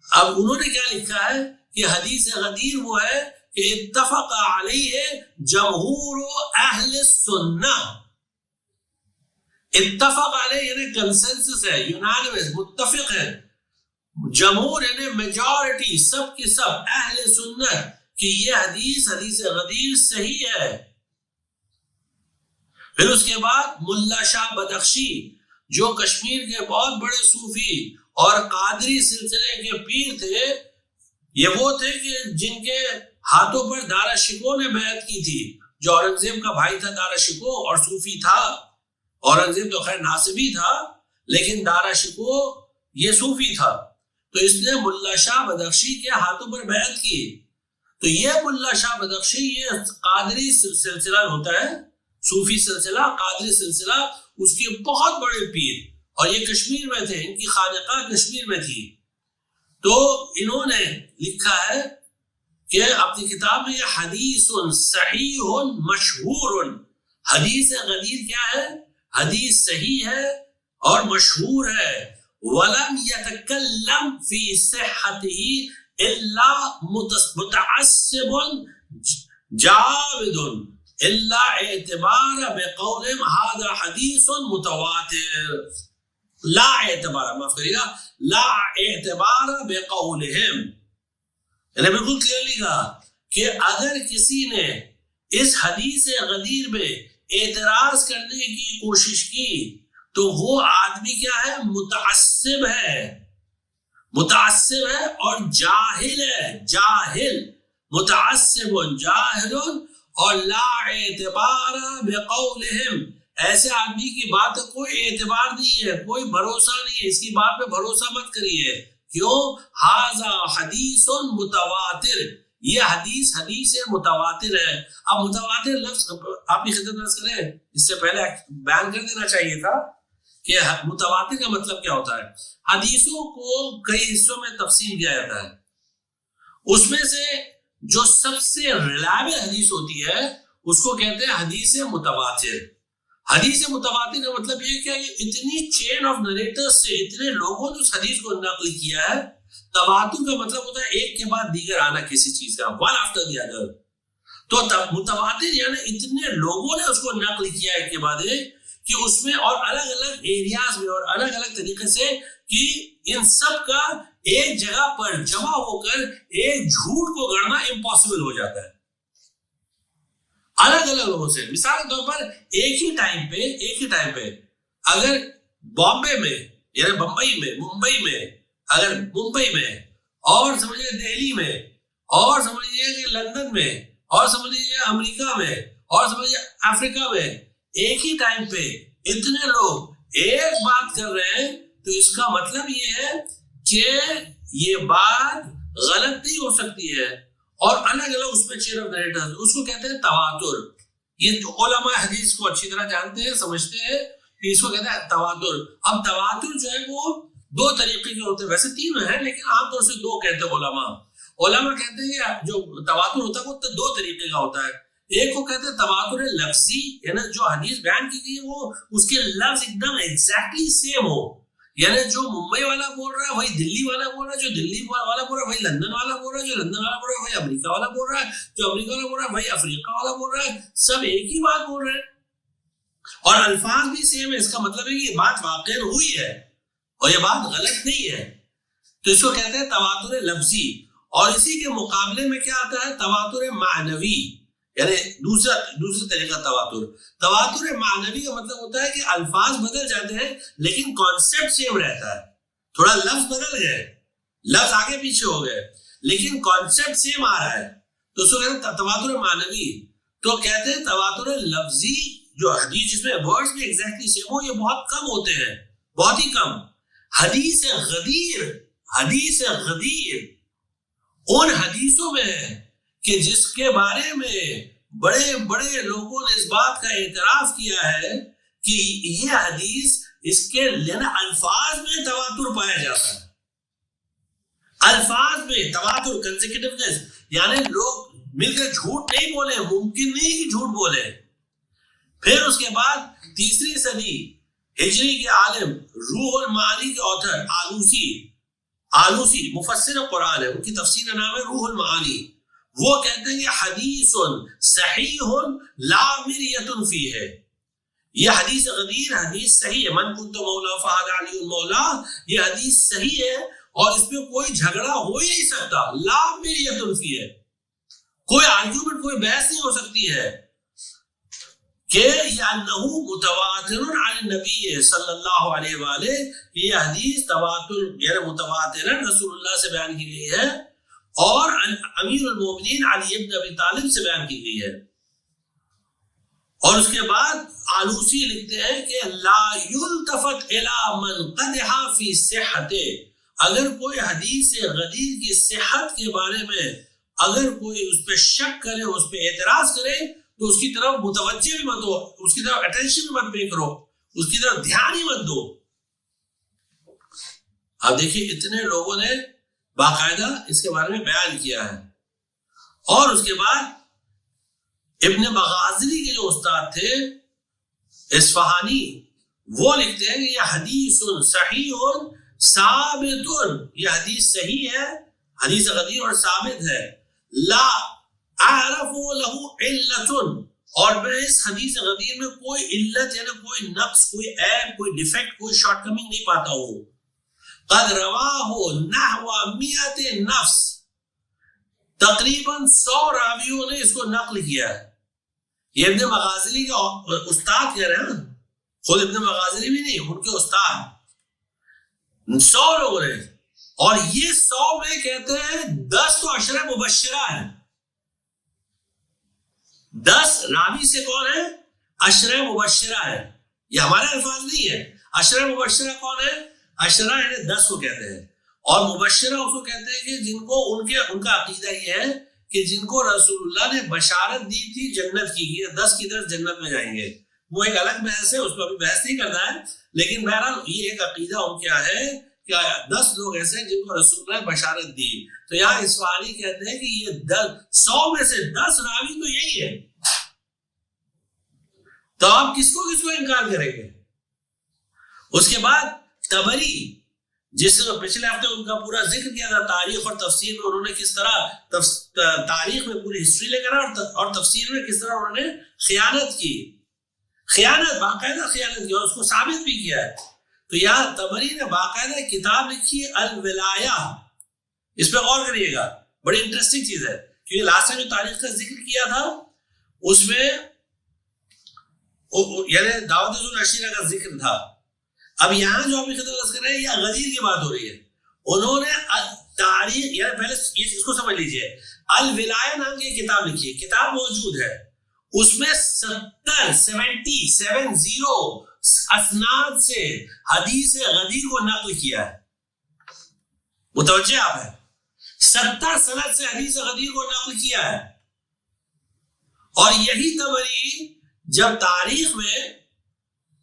اب انہوں نے کیا لکھا ہے کہ حدیث غدیر وہ ہے کہ اتفق علیہ جمہور اہل السنہ. اتفق علیہ یعنی کنسنسس ہے، یونانیمس، متفق ہے. جمہور یعنی میجورٹی، سب کے سب اہل سنت کہ یہ حدیث غدیر صحیح ہے. پھر اس کے بعد ملا شاہ بدخشی جو کشمیر کے بہت بڑے صوفی اور قادری سلسلے کے پیر تھے، یہ وہ تھے کہ جن کے ہاتھوں پر دارا شکوہ نے بیعت کی تھی، جو اورنگزیب کا بھائی تھا دارا شکوہ اور صوفی تھا. اورنگزیب تو خیر ناصبی تھا لیکن دارا شکوہ یہ صوفی تھا، تو اس نے ملا شاہ بدخشی کے ہاتھوں پر بیعت کی. تو یہ ملا شاہ بدخشی یہ قادری سلسلہ ہوتا ہے، صوفی سلسلہ، قادری سلسلہ، اس کے بہت بڑے پیر، اور یہ کشمیر میں تھے، ان کی خانقاہ کشمیر میں تھی. تو انہوں نے لکھا ہے کہ اپنی کتاب میں یہ حدیث صحیح مشہور، حدیث غدیر کیا ہے؟ حدیث صحیح ہے اور مشہور ہے. وَلَمْ يَتَكَلَّمْ فِي صِحَّتِهِ إِلَّا مُتَعَصِّبٌ جَاوِدٌ إِلَّا اعتبار بِقَوْلِهِمْ هَذَا حَدِيثٌ مُتَوَاتِرٌ. لا اعتبار، معاف کریے گا، لا اعتبار بقولہم، یعنی بالکل کلیئرلی کہا کہ اگر کسی نے اس حدیث غدیر میں اعتراض کرنے کی کوشش کی تو وہ آدمی کیا ہے؟ متعصب ہے، متعصب ہے اور جاہل ہے، جاہل، متعصب جاہل اور لا اعتبار بقولہم، ایسے آدمی کی بات کا کوئی اعتبار نہیں ہے، کوئی بھروسہ نہیں ہے، اس کی بات پہ بھروسہ مت کریے. کیوں؟ ھذا حدیث متواتر، یہ حدیث متواتر ہے. اب متواتر لفظ آپ کی خدمت میں کریں، اس سے پہلے بیان کر دینا چاہیے تھا کہ متواتر کا مطلب کیا ہوتا ہے. حدیثوں کو کئی حصوں میں تقسیم کیا جاتا ہے، اس میں سے جو سب سے ریلائبل حدیث ہوتی ہے اس کو کہتے ہیں حدیث متواتر. حدیث متواتر کا مطلب یہ کہ اتنی چین آف نریٹرز سے اتنے لوگوں نے اس حدیث کو نقل کیا ہے. تواتر کا مطلب ہوتا ہے ایک کے بعد دیگر آنا کسی چیز کا، one after the other. تو متواتر یعنی اتنے لوگوں نے اس کو نقل کیا ایک کے بعد ایک کہ اس میں اور الگ الگ ایریاز میں اور الگ الگ طریقے سے کہ ان سب کا ایک جگہ پر جمع ہو کر ایک جھوٹ کو گڑنا امپاسبل ہو جاتا ہے الگ الگ لوگوں سے. مثال کے طور پر ایک ہی ٹائم پہ اگر بامبے میں یعنی ممبئی میں اگر ممبئی میں اور سمجھئے دہلی میں اور سمجھئے کہ لندن میں اور سمجھئے امریکہ میں اور سمجھئے افریقہ میں ایک ہی ٹائم پہ اتنے لوگ ایک بات کر رہے ہیں تو اس کا مطلب یہ ہے کہ یہ بات غلط نہیں ہو سکتی ہے اور الگ الگ اس میں چین آف نریٹرز، اس کو کہتے ہیں تواتر. یہ علماء حدیث کو اچھی طرح جانتے ہیں، سمجھتے ہیں کہ اس کو کہتے ہیں تواتر. اب تواتر جو ہے وہ دو طریقے کے ہوتے ہیں، ویسے تین ہیں لیکن عام طور سے دو کہتے ہیں علماء کہتے ہیں کہ جو تواتر ہوتا ہے وہ دو طریقے کا ہوتا ہے. ایک کو کہتے ہیں تواتر لفظی، یعنی جو حدیث بیان کی گئی ہے وہ اس کے لفظ ایک دم ایگزیکٹلی سیم ہو، یعنی جو ممبئی والا بول رہا ہے وہی دلی والا بول رہا ہے، جو دلی والا بول رہا ہے وہی لندن والا بول رہا ہے، جو لندن والا بول رہا ہے وہی امریکہ والا بول رہا ہے، جو امریکہ والا بول رہا ہے وہی افریقہ والا بول رہا ہے، سب ایک ہی بات بول رہے ہیں اور الفاظ بھی سیم ہے. اس کا مطلب ہے کہ یہ بات واقع ہوئی ہے اور یہ بات غلط نہیں ہے. تو اس کو کہتے ہیں تواتر لفظی. اور اسی کے مقابلے میں کیا آتا ہے؟ تواتر معنوی، یعنی دوسرا طریقہ تواتر معنوی کا مطلب ہوتا ہے کہ الفاظ بدل جاتے ہیں لیکن کانسیپٹ سیم رہتا ہے. تھوڑا لفظ بدل گئے، لفظ آگے پیچھے ہو گئے لیکن کانسیپٹ سیم آ رہا ہے تو اس کو کہتے ہیں تواتر معنوی. تو کہتے ہیں تواتر لفظی جو حدیث جس میں ورڈز بھی ایگزیکٹلی سیم ہو یہ بہت کم ہوتے ہیں، بہت ہی کم. حدیث غدیر ان حدیثوں میں ہے کہ جس کے بارے میں بڑے بڑے لوگوں نے اس بات کا اعتراف کیا ہے کہ یہ حدیث اس کے لینا الفاظ میں تواتر پایا جاتا ہے. الفاظ میں تواتر کنسیکیٹیونیس، یعنی لوگ مل کر جھوٹ نہیں بولے، ممکن نہیں کہ جھوٹ بولے. پھر اس کے بعد تیسری صدی ہجری کے عالم روح المعانی کے آتھر آلوسی آلوسی مفسر قرآن ہے، ان کی تفسیر کا نام ہے روح المعانی، وہ کہتے ہیں کہ حدیث صحیح لا مریۃ فیہ، یہ حدیث غدیر حدیث صحیح ہے، من کنت مولا فہذا علی مولا، یہ حدیث صحیح ہے اور اس میں کوئی جھگڑا ہو ہی نہیں سکتا، لا مریۃ فیہ، کوئی آرگیومنٹ کوئی بحث نہیں ہو سکتی ہے کہ انہ متواتر عن النبی صلی اللہ علیہ وآلہ، یہ حدیث تواتر یعنی متواتر رسول اللہ سے بیان کی گئی ہے اور امیر المومنین علی ابن ابی طالب سے بیان کی گئی ہے۔ اور اس کے بعد آلوسی لکھتے ہیں کہ لا یلتفت الی من قدح فی صحتہ، اگر کوئی حدیث غدیر کی صحت کے بارے میں اگر کوئی اس پہ شک کرے، اس پہ اعتراض کرے تو اس کی طرف متوجہ بھی مت ہو، اس کی طرف اٹینشن بھی مت پے کرو، اس کی طرف دھیان ہی مت دو۔ اب دیکھیے اتنے لوگوں نے باقاعدہ اس کے بارے میں بیان کیا ہے۔ اور اس کے بعد ابن مغازلی کے جو استاد تھے اصفہانی، وہ لکھتے ہیں کہ یہ حدیث صحیح ثابت، یہ حدیث صحیح ہے، حدیث غدیر اور ثابت ہے، لا اعرف له علت، اور میں اس حدیث غدیر میں کوئی علت یعنی کوئی نقص، کوئی عیب، کوئی ڈیفیکٹ، کوئی شارٹ کمنگ نہیں پاتا ہوں۔ قد رواہ نحو 100 نفس، تقریباً 100 راویوں نے اس کو نقل کیا ہے۔ یہ ابن مغازلی کا استاد کہہ رہے ہیں، خود ابن مغازلی بھی نہیں، ان کے استاد 100 لوگوں نے، اور یہ 100 میں کہتے ہیں 10 تو عشرہ مبشرہ ہیں۔ 10 راوی سے کون ہے؟ عشرہ مبشرہ ہے، یہ ہمارے الفاظ نہیں ہے۔ عشرہ مبشرہ کون ہے؟ عشرہ یعنی 10 کو کہتے ہیں، اور مبشرہ اس کو کہتے ہیں کہ جن کو ان کا عقیدہ یہ ہے کہ جن کو رسول اللہ نے بشارت دی تھی جنت کی، یہ 10 کی 10 جنت میں جائیں گے۔ وہ ایک الگ بحث ہے، اس پر ابھی بحث نہیں کرنا ہے، لیکن بہرحال یہ ایک عقیدہ ان کیا ہے کہ 10 لوگ ایسے ہیں جن کو رسول اللہ نے بشارت دی۔ تو یہاں اصفہانی کہتے ہیں کہ یہ 100 میں سے 10 راوی تو یہی ہے، تو آپ کس کو انکار کریں گے؟ اس کے بعد طبری، جس پچھلے ہفتے ان کا پورا ذکر کیا تھا، تاریخ اور تفسیر میں انہوں نے کس طرح تاریخ میں پوری ہسٹری لے کر اور تفسیر میں کس طرح انہوں نے خیانت کی، باقاعدہ خیانت کی، اور اس کو ثابت بھی کیا ہے۔ تو یہاں طبری نے باقاعدہ کتاب لکھی الولایہ، اس پہ غور کریے گا، بڑی انٹرسٹنگ چیز ہے، کیونکہ لاسٹ میں جو تاریخ کا ذکر کیا تھا اس میں یعنی دعوت ذوالعشیرہ کا ذکر تھا، اب یہاں جو ہم خطر کر رہے ہیں یہ غدیر کی بات ہو رہی ہے۔ انہوں نے تاریخ یعنی پہلے اس کو سمجھ لیجئے، الولایہ نام کی کتاب لکھی ہے، کتاب موجود ہے، اس میں 70 اسناد سے حدیث غدیر کو نقل کیا ہے، متوجہ آپ ہیں، 70 سند سے حدیث غدیر کو نقل کیا ہے۔ اور یہی طبری جب تاریخ میں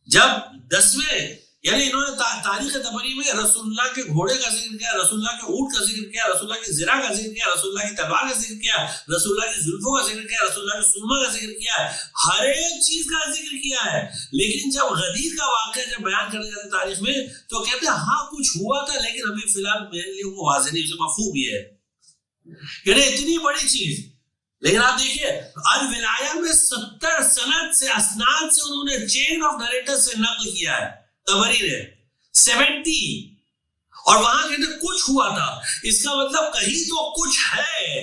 جب 10ویں یعنی انہوں نے تاریخ طبری میں رسول اللہ کے گھوڑے کا ذکر کیا، رسول اللہ کے اونٹ کا ذکر کیا، رسول اللہ کی زرہ کا ذکر کیا، رسول اللہ کی تلوار کا ذکر کیا، رسول اللہ کی زلفوں کا ذکر کیا، رسول اللہ کی سرما کا ذکر کیا ہے، ہر ایک چیز کا ذکر کیا ہے۔ لیکن جب غدیر کا واقعہ جب بیان کرنے جاتے تاریخ میں تو کہتے ہیں ہاں کچھ ہوا تھا، لیکن ابھی فی الحال میرے لیے وہ واضح نہیں، اسے مفہوم ہی ہے، یعنی اتنی بڑی چیز۔ لیکن آپ دیکھیے الولایہ میں 70 سند سے اسناد سے انہوں نے چین آف نریٹر سے نقل کیا ہے طبری نے 70، اور وہاں کہتے کچھ ہوا تھا، اس کا مطلب کہیں تو کچھ ہے،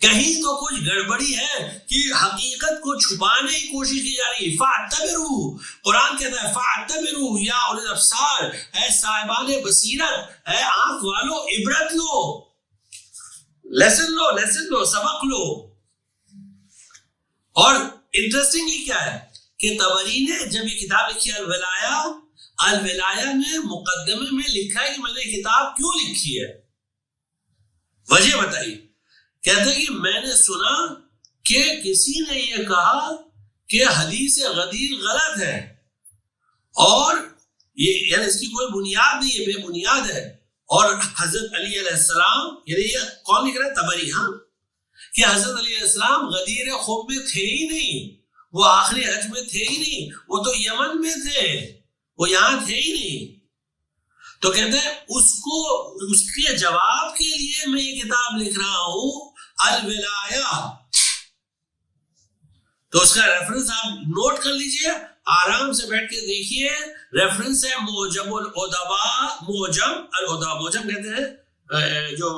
کہیں تو کچھ گڑبڑی ہے کہ حقیقت کو چھپانے کی کوشش کی جا رہی ہے۔ فَاعْتَبِرُوا، قرآن کہتا ہے فَاعْتَبِرُوا یا اولي الابصار، اے صاحبان بصیرت، اے آنکھ والو، عبرت لو، لیسن لو، سبق لو۔ اور انٹرسٹنگلی کیا ہے کہ طبری نے جب یہ کتاب لکھی الولایہ میں مقدمے میں لکھا ہے کہ میں نے یہ کتاب کیوں لکھی ہے، وجہ بتائی، کہتے ہیں کہ میں نے سنا کہ کسی نے یہ کہا کہ حدیث غدیر غلط ہے، اور یہ یعنی اس کی کوئی بنیاد نہیں ہے، بے بنیاد ہے، اور حضرت علی علیہ السلام یعنی یہ کون لکھ رہا ہے؟ طبری، ہاں، کہ حضرت علی علیہ السلام غدیر خم میں تھے ہی نہیں، وہ آخری حج میں تھے ہی نہیں، وہ تو یمن میں تھے، وہ یہاں تھے ہی نہیں۔ تو کہتے ہیں اس کے جواب کے لیے میں یہ کتاب لکھ رہا ہوں الولایہ. تو اس کا ریفرنس آپ نوٹ کر لیجئے, آرام سے بیٹھ کے دیکھیے. ریفرنس ہے موجم الادباء, موجم کہتے ہیں جو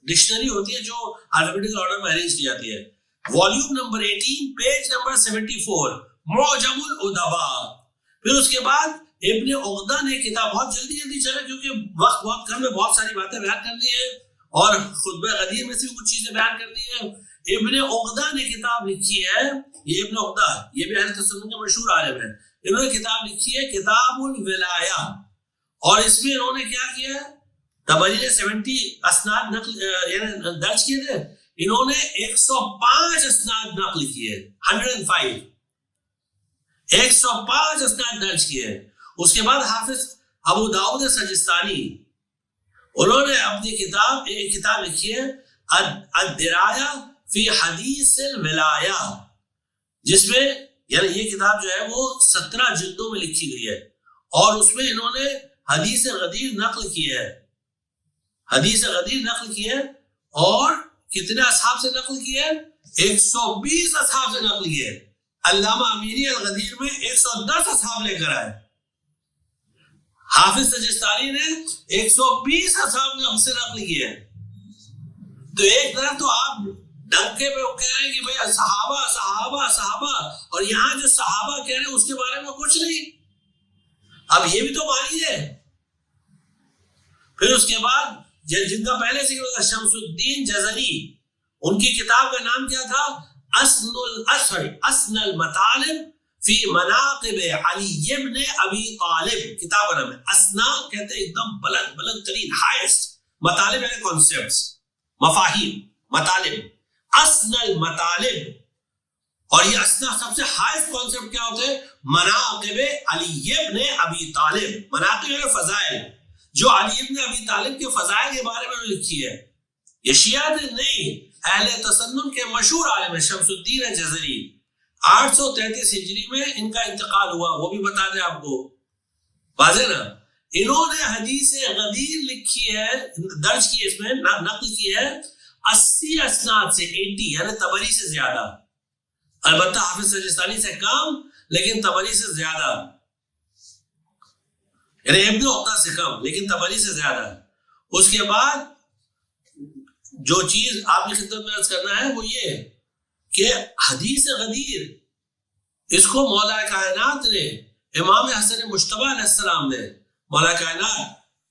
ڈکشنری ہوتی ہے جو الفابیٹیکل آرڈر میں ارینج کی جاتی ہے, والیوم نمبر 18 پیج نمبر 74, موجم الادباء. پھر اس کے بعد ابن عقدہ نے کتاب, بہت جلدی چلے کیونکہ وقت بہت کم ہے, بہت ساری باتیں بیان کرنی ہے اور خطبہ غدیر میں سے بھی کچھ چیزیں بیان کرنی ہے. ابن عقدہ نے کتاب لکھی ہے, یہ ابن عقدہ یہ بھی اہل تسنن کے مشہور عالم ہیں, انہوں نے کتاب لکھی ہے کتاب الولایہ, اور اس میں انہوں نے کیا کیا ہے, طبری نے 70 اسناد نقل درج کیے تھے, انہوں نے 105 اسناد نقل کیے, 105 اسناد درج کیے. اس کے بعد حافظ ابو داؤد سجستانی, انہوں نے اپنی ایک کتاب لکھی ہے الدرایا فی حدیث الولایہ, جس میں یعنی یہ کتاب جو ہے وہ 17 جلدوں میں لکھی گئی ہے, اور اس میں انہوں نے حدیث غدیر نقل کی ہے, اور کتنے اصحاب سے نقل کی ہے, 120 اصحاب سے نقل کی ہے. علامہ امینی الغدیر میں 110 اصحاب لے کر آئے, حافظ سجستانی نے 120 اصحاب سے نقل کی ہے. تو ایک طرف تو آپ ڈنکے پہ کہہ رہے ہیں کہ بھئی صحابہ, اور یہاں جو صحابہ کہہ رہے ہیں اس کے بارے میں کچھ نہیں. اب یہ بھی تو مانیے. پھر اس کے بعد جن کا پہلے سے شمس الدین جزری, ان کی کتاب کا نام کیا تھا, اسن المطالب فی مناقب علی ابن ابی طالب. کتاب کا نام ہے اسنا, کہتے ہیں ایک دم بلند ترین, ہائیسٹ. مطالب یعنی کانسیپٹس, مفاہیم, مطالب, اسن المطالب. اور یہ اسنا سب سے ہائیسٹ کانسیپٹ کیا ہوتے ہیں, مناقب علی ابن ابی طالب. مناقب یعنی فضائل, جو علی ابن ابی طالب کے فضائل کے بارے میں لکھی ہے. یہ شیعہ نہیں, اہل تسنن کے مشہور عالم ہے شمس الدین جزری. 833 ہجری میں ان کا انتقال ہوا, وہ بھی بتا دیں آپ کو, واضح نا. انہوں نے حدیث غدیر لکھی ہے, درج کی, اس میں نقل کی ہے 80 اسناد سے, 80 یعنی طبری سے زیادہ. البتہ حافظ سجستانی سے کم, لیکن طبری سے زیادہ, یعنی ابن عقدہ سے کم لیکن طبری سے زیادہ. اس کے بعد جو چیز آپ کی خدمت میں عرض کرنا ہے وہ یہ کہ حدیث غدیر اس کو مولا کائنات نے, امام حسن مجتبی علیہ السلام نے, مولا کائنات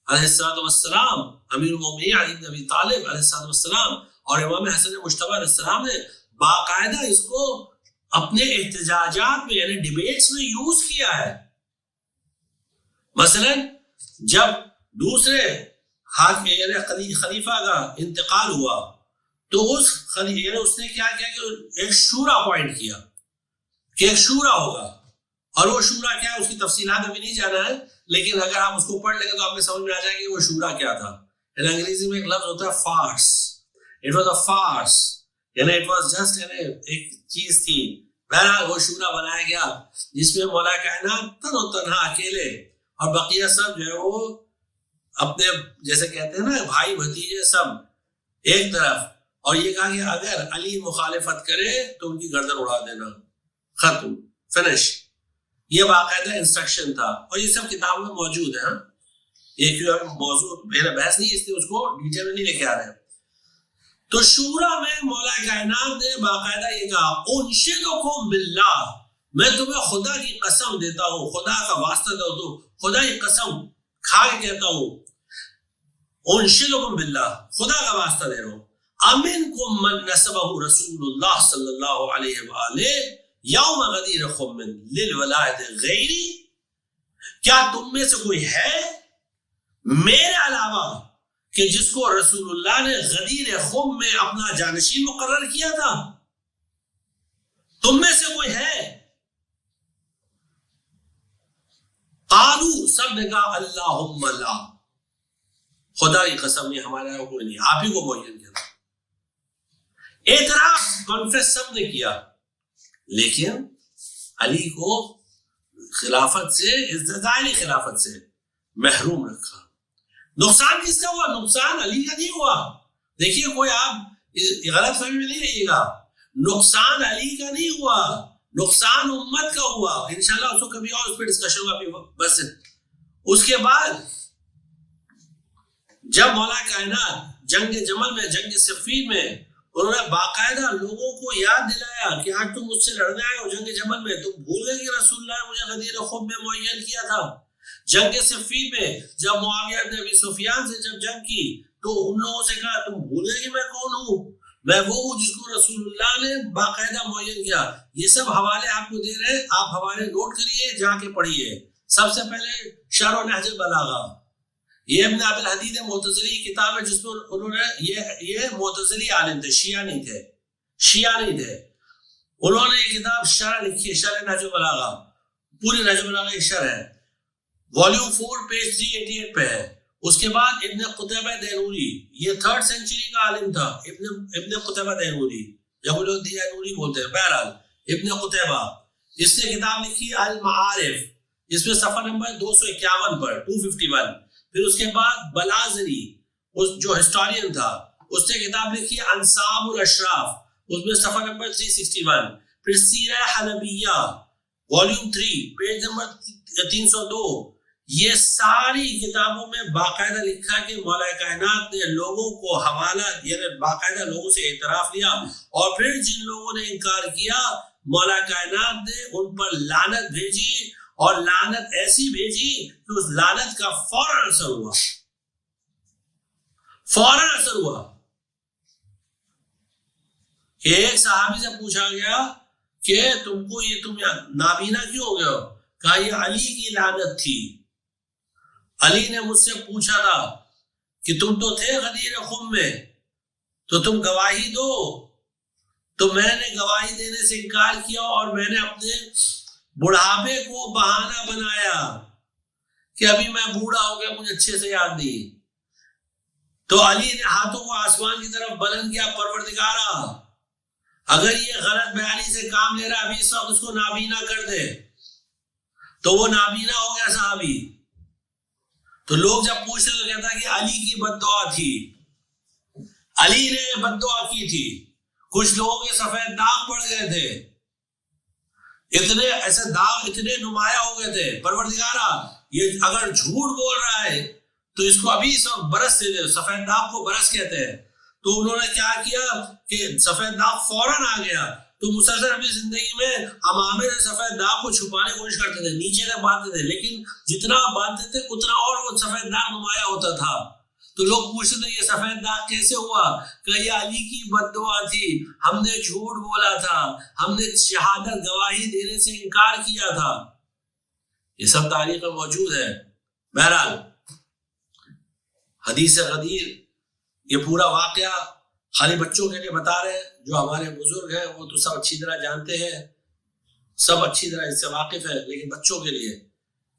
علیہ السلام, امیر المومنین علی بن ابی طالب علیہ السلام اور امام حسن مجتبی علیہ السلام نے باقاعدہ اس کو اپنے احتجاجات میں یعنی ڈیبیٹس میں یوز کیا ہے. مثلا جب دوسرے یعنی خلیفہ کا انتقال ہوا تو اس نے کیا کیا کہ ایک شورا اپوائنٹ کیا کہ ایک شورا ہوگا, اور وہ شورا کیا ہے اس کی تفصیلات میں نہیں جانا ہے, لیکن اگر آپ اس کو پڑھ لیں گے تو آپ کو سمجھ میں آ جائے گا کہ وہ شورا کیا تھا. انگریزی میں ایک لفظ ہوتا ہے فارس, اٹ واز اے فارس, یعنی اٹ واز جسٹ ایک چیز تھی. بہرحال وہ شورا بنایا گیا جس میں مولا کائنات تنہا اکیلے اور بقیہ سب جو ہے وہ اپنے جیسے کہتے ہیں نا بھائی بھتیجے سب ایک طرف, اور یہ کہا کہ اگر علی مخالفت کرے تو ان کی گردن اڑا دینا, ختم, فنش. یہ باقاعدہ انسٹرکشن تھا, اور یہ سب کتاب میں موجود ہے. یہ کیوں موضوع میرا بحث نہیں, اس لیے اس کو ڈیٹیل میں نہیں لے کے آ رہے ہیں. تو شورا میں مولا کائنات نے باقاعدہ یہ کہا انشدکم باللہ, میں تمہیں خدا کی قسم دیتا ہوں, خدا کا واسطہ دو, خدا کی قسم کھا کے کہتا ہوں, انشدکم باللہ, خدا کا واسطہ دے رہا ہوں, امنکم من نسبہ رسول اللہ صلی اللہ علیہ وآلہ یوم غدیر خم للولایت غیری, کیا تم میں سے کوئی ہے میرے علاوہ کہ جس کو رسول اللہ نے غدیر خم میں اپنا جانشین مقرر کیا تھا؟ تم میں سے کوئی ہے؟ قالو, سب نے کہا اللہم لا, خدا کی قسم نہیں, ہمارے یہاں کوئی نہیں, آپ ہی کو معین کیا. اعتراف کنفیس سب نے کیا, لیکن علی کو خلافت سے, ظاہری خلافت سے محروم رکھا. نقصان کس کا ہوا؟ نقصان علی کا نہیں ہوا. دیکھیے کوئی آپ غلط فہمی میں نہیں رہیے گا. نقصان علی کا نہیں ہوا, نقصان امت کا ہوا. انشاءاللہ اس کو کبھی اور اس پہ ڈسکشن ہوگا. بس اس کے بعد جب مولا کائنات جنگ جمل میں, جنگ صفین میں, انہوں نے باقاعدہ لوگوں کو یاد دلایا کہ آج تم مجھ سے لڑنے آئے ہو جنگ جمل میں, تم بھول گئے کہ رسول اللہ نے مجھے غدیر خم میں معین کیا تھا. جنگ صفین میں جب معاویہ بن ابی سفیان سے جب جنگ کی تو ان لوگوں سے کہا تم بھول گئے کہ میں کون ہوں؟ میں وہ ہوں جس کو رسول اللہ نے باقاعدہ معین کیا. یہ سب حوالے آپ کو دے رہے, آپ حوالے نوٹ کریے, جا کے پڑھیے. سب سے پہلے شرح نہج البلاغہ, یہ ابن عبد الحدید معتزلی کتاب ہے جس میں انہوں نے یہ معتزلی عالم تھے, شیعہ نہیں تھے. انہوں نے یہ کتاب شرح لکھی ہے, شرح نہج البلاغہ. پوری نہج البلاغہ ایک شرح ہے, والیوم 4 پیج 388 پہ ہے. اس کے بعد ابن قتیبہ دینوری, یہ 3rd سینچری کا عالم تھا. ابن قتیبہ دینوری, جب لوگ دینوری بولتے ہیں, بہرحال ابن قتیبہ, اس نے کتاب لکھی المعارف, اس میں صفحہ نمبر 251 پر 251. پھر اس کے بعد بلازری, جو ہسٹورین تھا, اس نے کتاب لکھی انصاب الاشراف, اس میں صفحہ نمبر 361. پھر سیرہ حلبیہ والیوم 3 پیج نمبر 302. یہ ساری کتابوں میں باقاعدہ لکھا کہ مولا کائنات نے لوگوں کو حوالہ, یعنی باقاعدہ لوگوں سے اعتراف لیا, اور پھر جن لوگوں نے انکار کیا مولا کائنات نے ان پر لعنت بھیجی, اور لعنت ایسی بھیجی کہ اس لعنت کا فوراً اثر ہوا. کہ ایک صحابی سے پوچھا گیا کہ تم نابینا کیوں ہو گئے ہو؟ کہا یہ علی کی لعنت تھی. علی نے مجھ سے پوچھا تھا کہ تم تو تھے غدیر خم میں, تو تم گواہی دو. تو میں نے گواہی دینے سے انکار کیا, اور میں نے اپنے بڑھاپے کو بہانہ بنایا کہ ابھی میں بوڑھا ہو گیا, مجھے اچھے سے یاد نہیں. تو علی نے ہاتھوں کو آسمان کی طرف بلند کیا, پروردگارا اگر یہ غلط بیانی سے کام لے رہا ابھی اس وقت اس کو نابینا کر دے. تو وہ نابینا ہو گیا صحابی. تو لوگ جب پوچھتے تو کہتا کہ علی کی بد دعا تھی, علی نے بد دعا کی تھی. کچھ لوگوں کے سفید داغ پڑ گئے تھے, اتنے ایسے داغ اتنے نمایاں ہو گئے تھے. پروردگارا یہ اگر جھوٹ بول رہا ہے تو اس کو ابھی اس وقت برس دے دے. سفید داغ کو برس کہتے ہیں. تو انہوں نے کیا کیا کہ سفید داغ فوراً آ گیا. تو مسلسل اپنی زندگی میں امامے سے سفید داغ کو چھپانے کی کوشش کرتے تھے, نیچے تک باندھتے تھے, لیکن جتنا باندھتے تھے اتنا اور وہ سفید داغ نمایاں ہوتا تھا. تو لوگ پوچھتے تھے یہ سفید داغ کیسے ہوا؟ کہ یہ علی کی بد دعا تھی, ہم نے جھوٹ بولا تھا, ہم نے شہادت گواہی دینے سے انکار کیا تھا. یہ سب تاریخ میں موجود ہے. بہرحال حدیث غدیر یہ پورا واقعہ خالی بچوں کے لیے بتا رہے ہیں. جو ہمارے بزرگ ہیں وہ تو سب اچھی طرح جانتے ہیں, سب اچھی طرح اس سے واقف ہے, لیکن بچوں کے لیے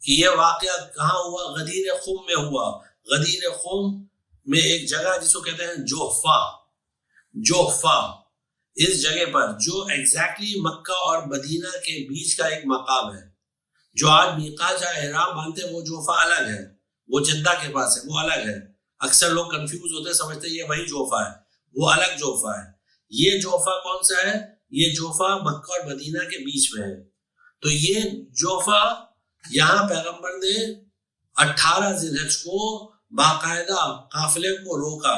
کہ یہ واقعہ کہاں ہوا؟ غدیر خم میں ہوا. غدیر خم میں ایک جگہ جس کو کہتے ہیں جوحفہ, اس جگہ پر جو ایگزیکٹلی مکہ اور مدینہ کے بیچ کا ایک مقام ہے. جو آج میقات جہاں احرام باندھتے ہیں وہ جوحفہ الگ ہے, وہ جدہ کے پاس ہے, وہ الگ ہے. اکثر لوگ کنفیوز ہوتے ہیں, سمجھتے ہیں یہ وہی جوحفہ ہے, وہ الگ جوحفہ ہے. یہ جوحفہ کون سا ہے؟ یہ جوحفہ مکہ اور مدینہ کے بیچ میں ہے. تو یہ جوحفہ یہاں پیغمبر نے 18 ذی الحج کو باقاعدہ قافلے کو روکا,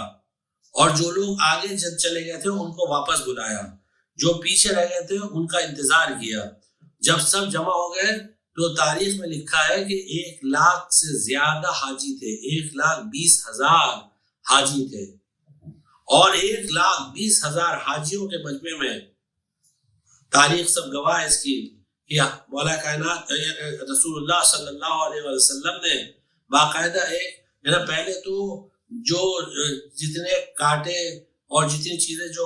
اور جو لوگ آگے چلے گئے تھے ان کو واپس بلایا, جو پیچھے رہ گئے تھے ان کا انتظار کیا. جب سب جمع ہو گئے تو تاریخ میں لکھا ہے کہ 1 لاکھ سے زیادہ حاجی تھے, 1,20,000 حاجی تھے, اور 1,20,000 حاجیوں کے مجمع میں تاریخ سب گواہ اس کی کہ مولا کائنات رسول اللہ صلی اللہ علیہ وسلم نے باقاعدہ ایک پہلے تو جو جتنے کانٹے اور جتنی چیزیں جو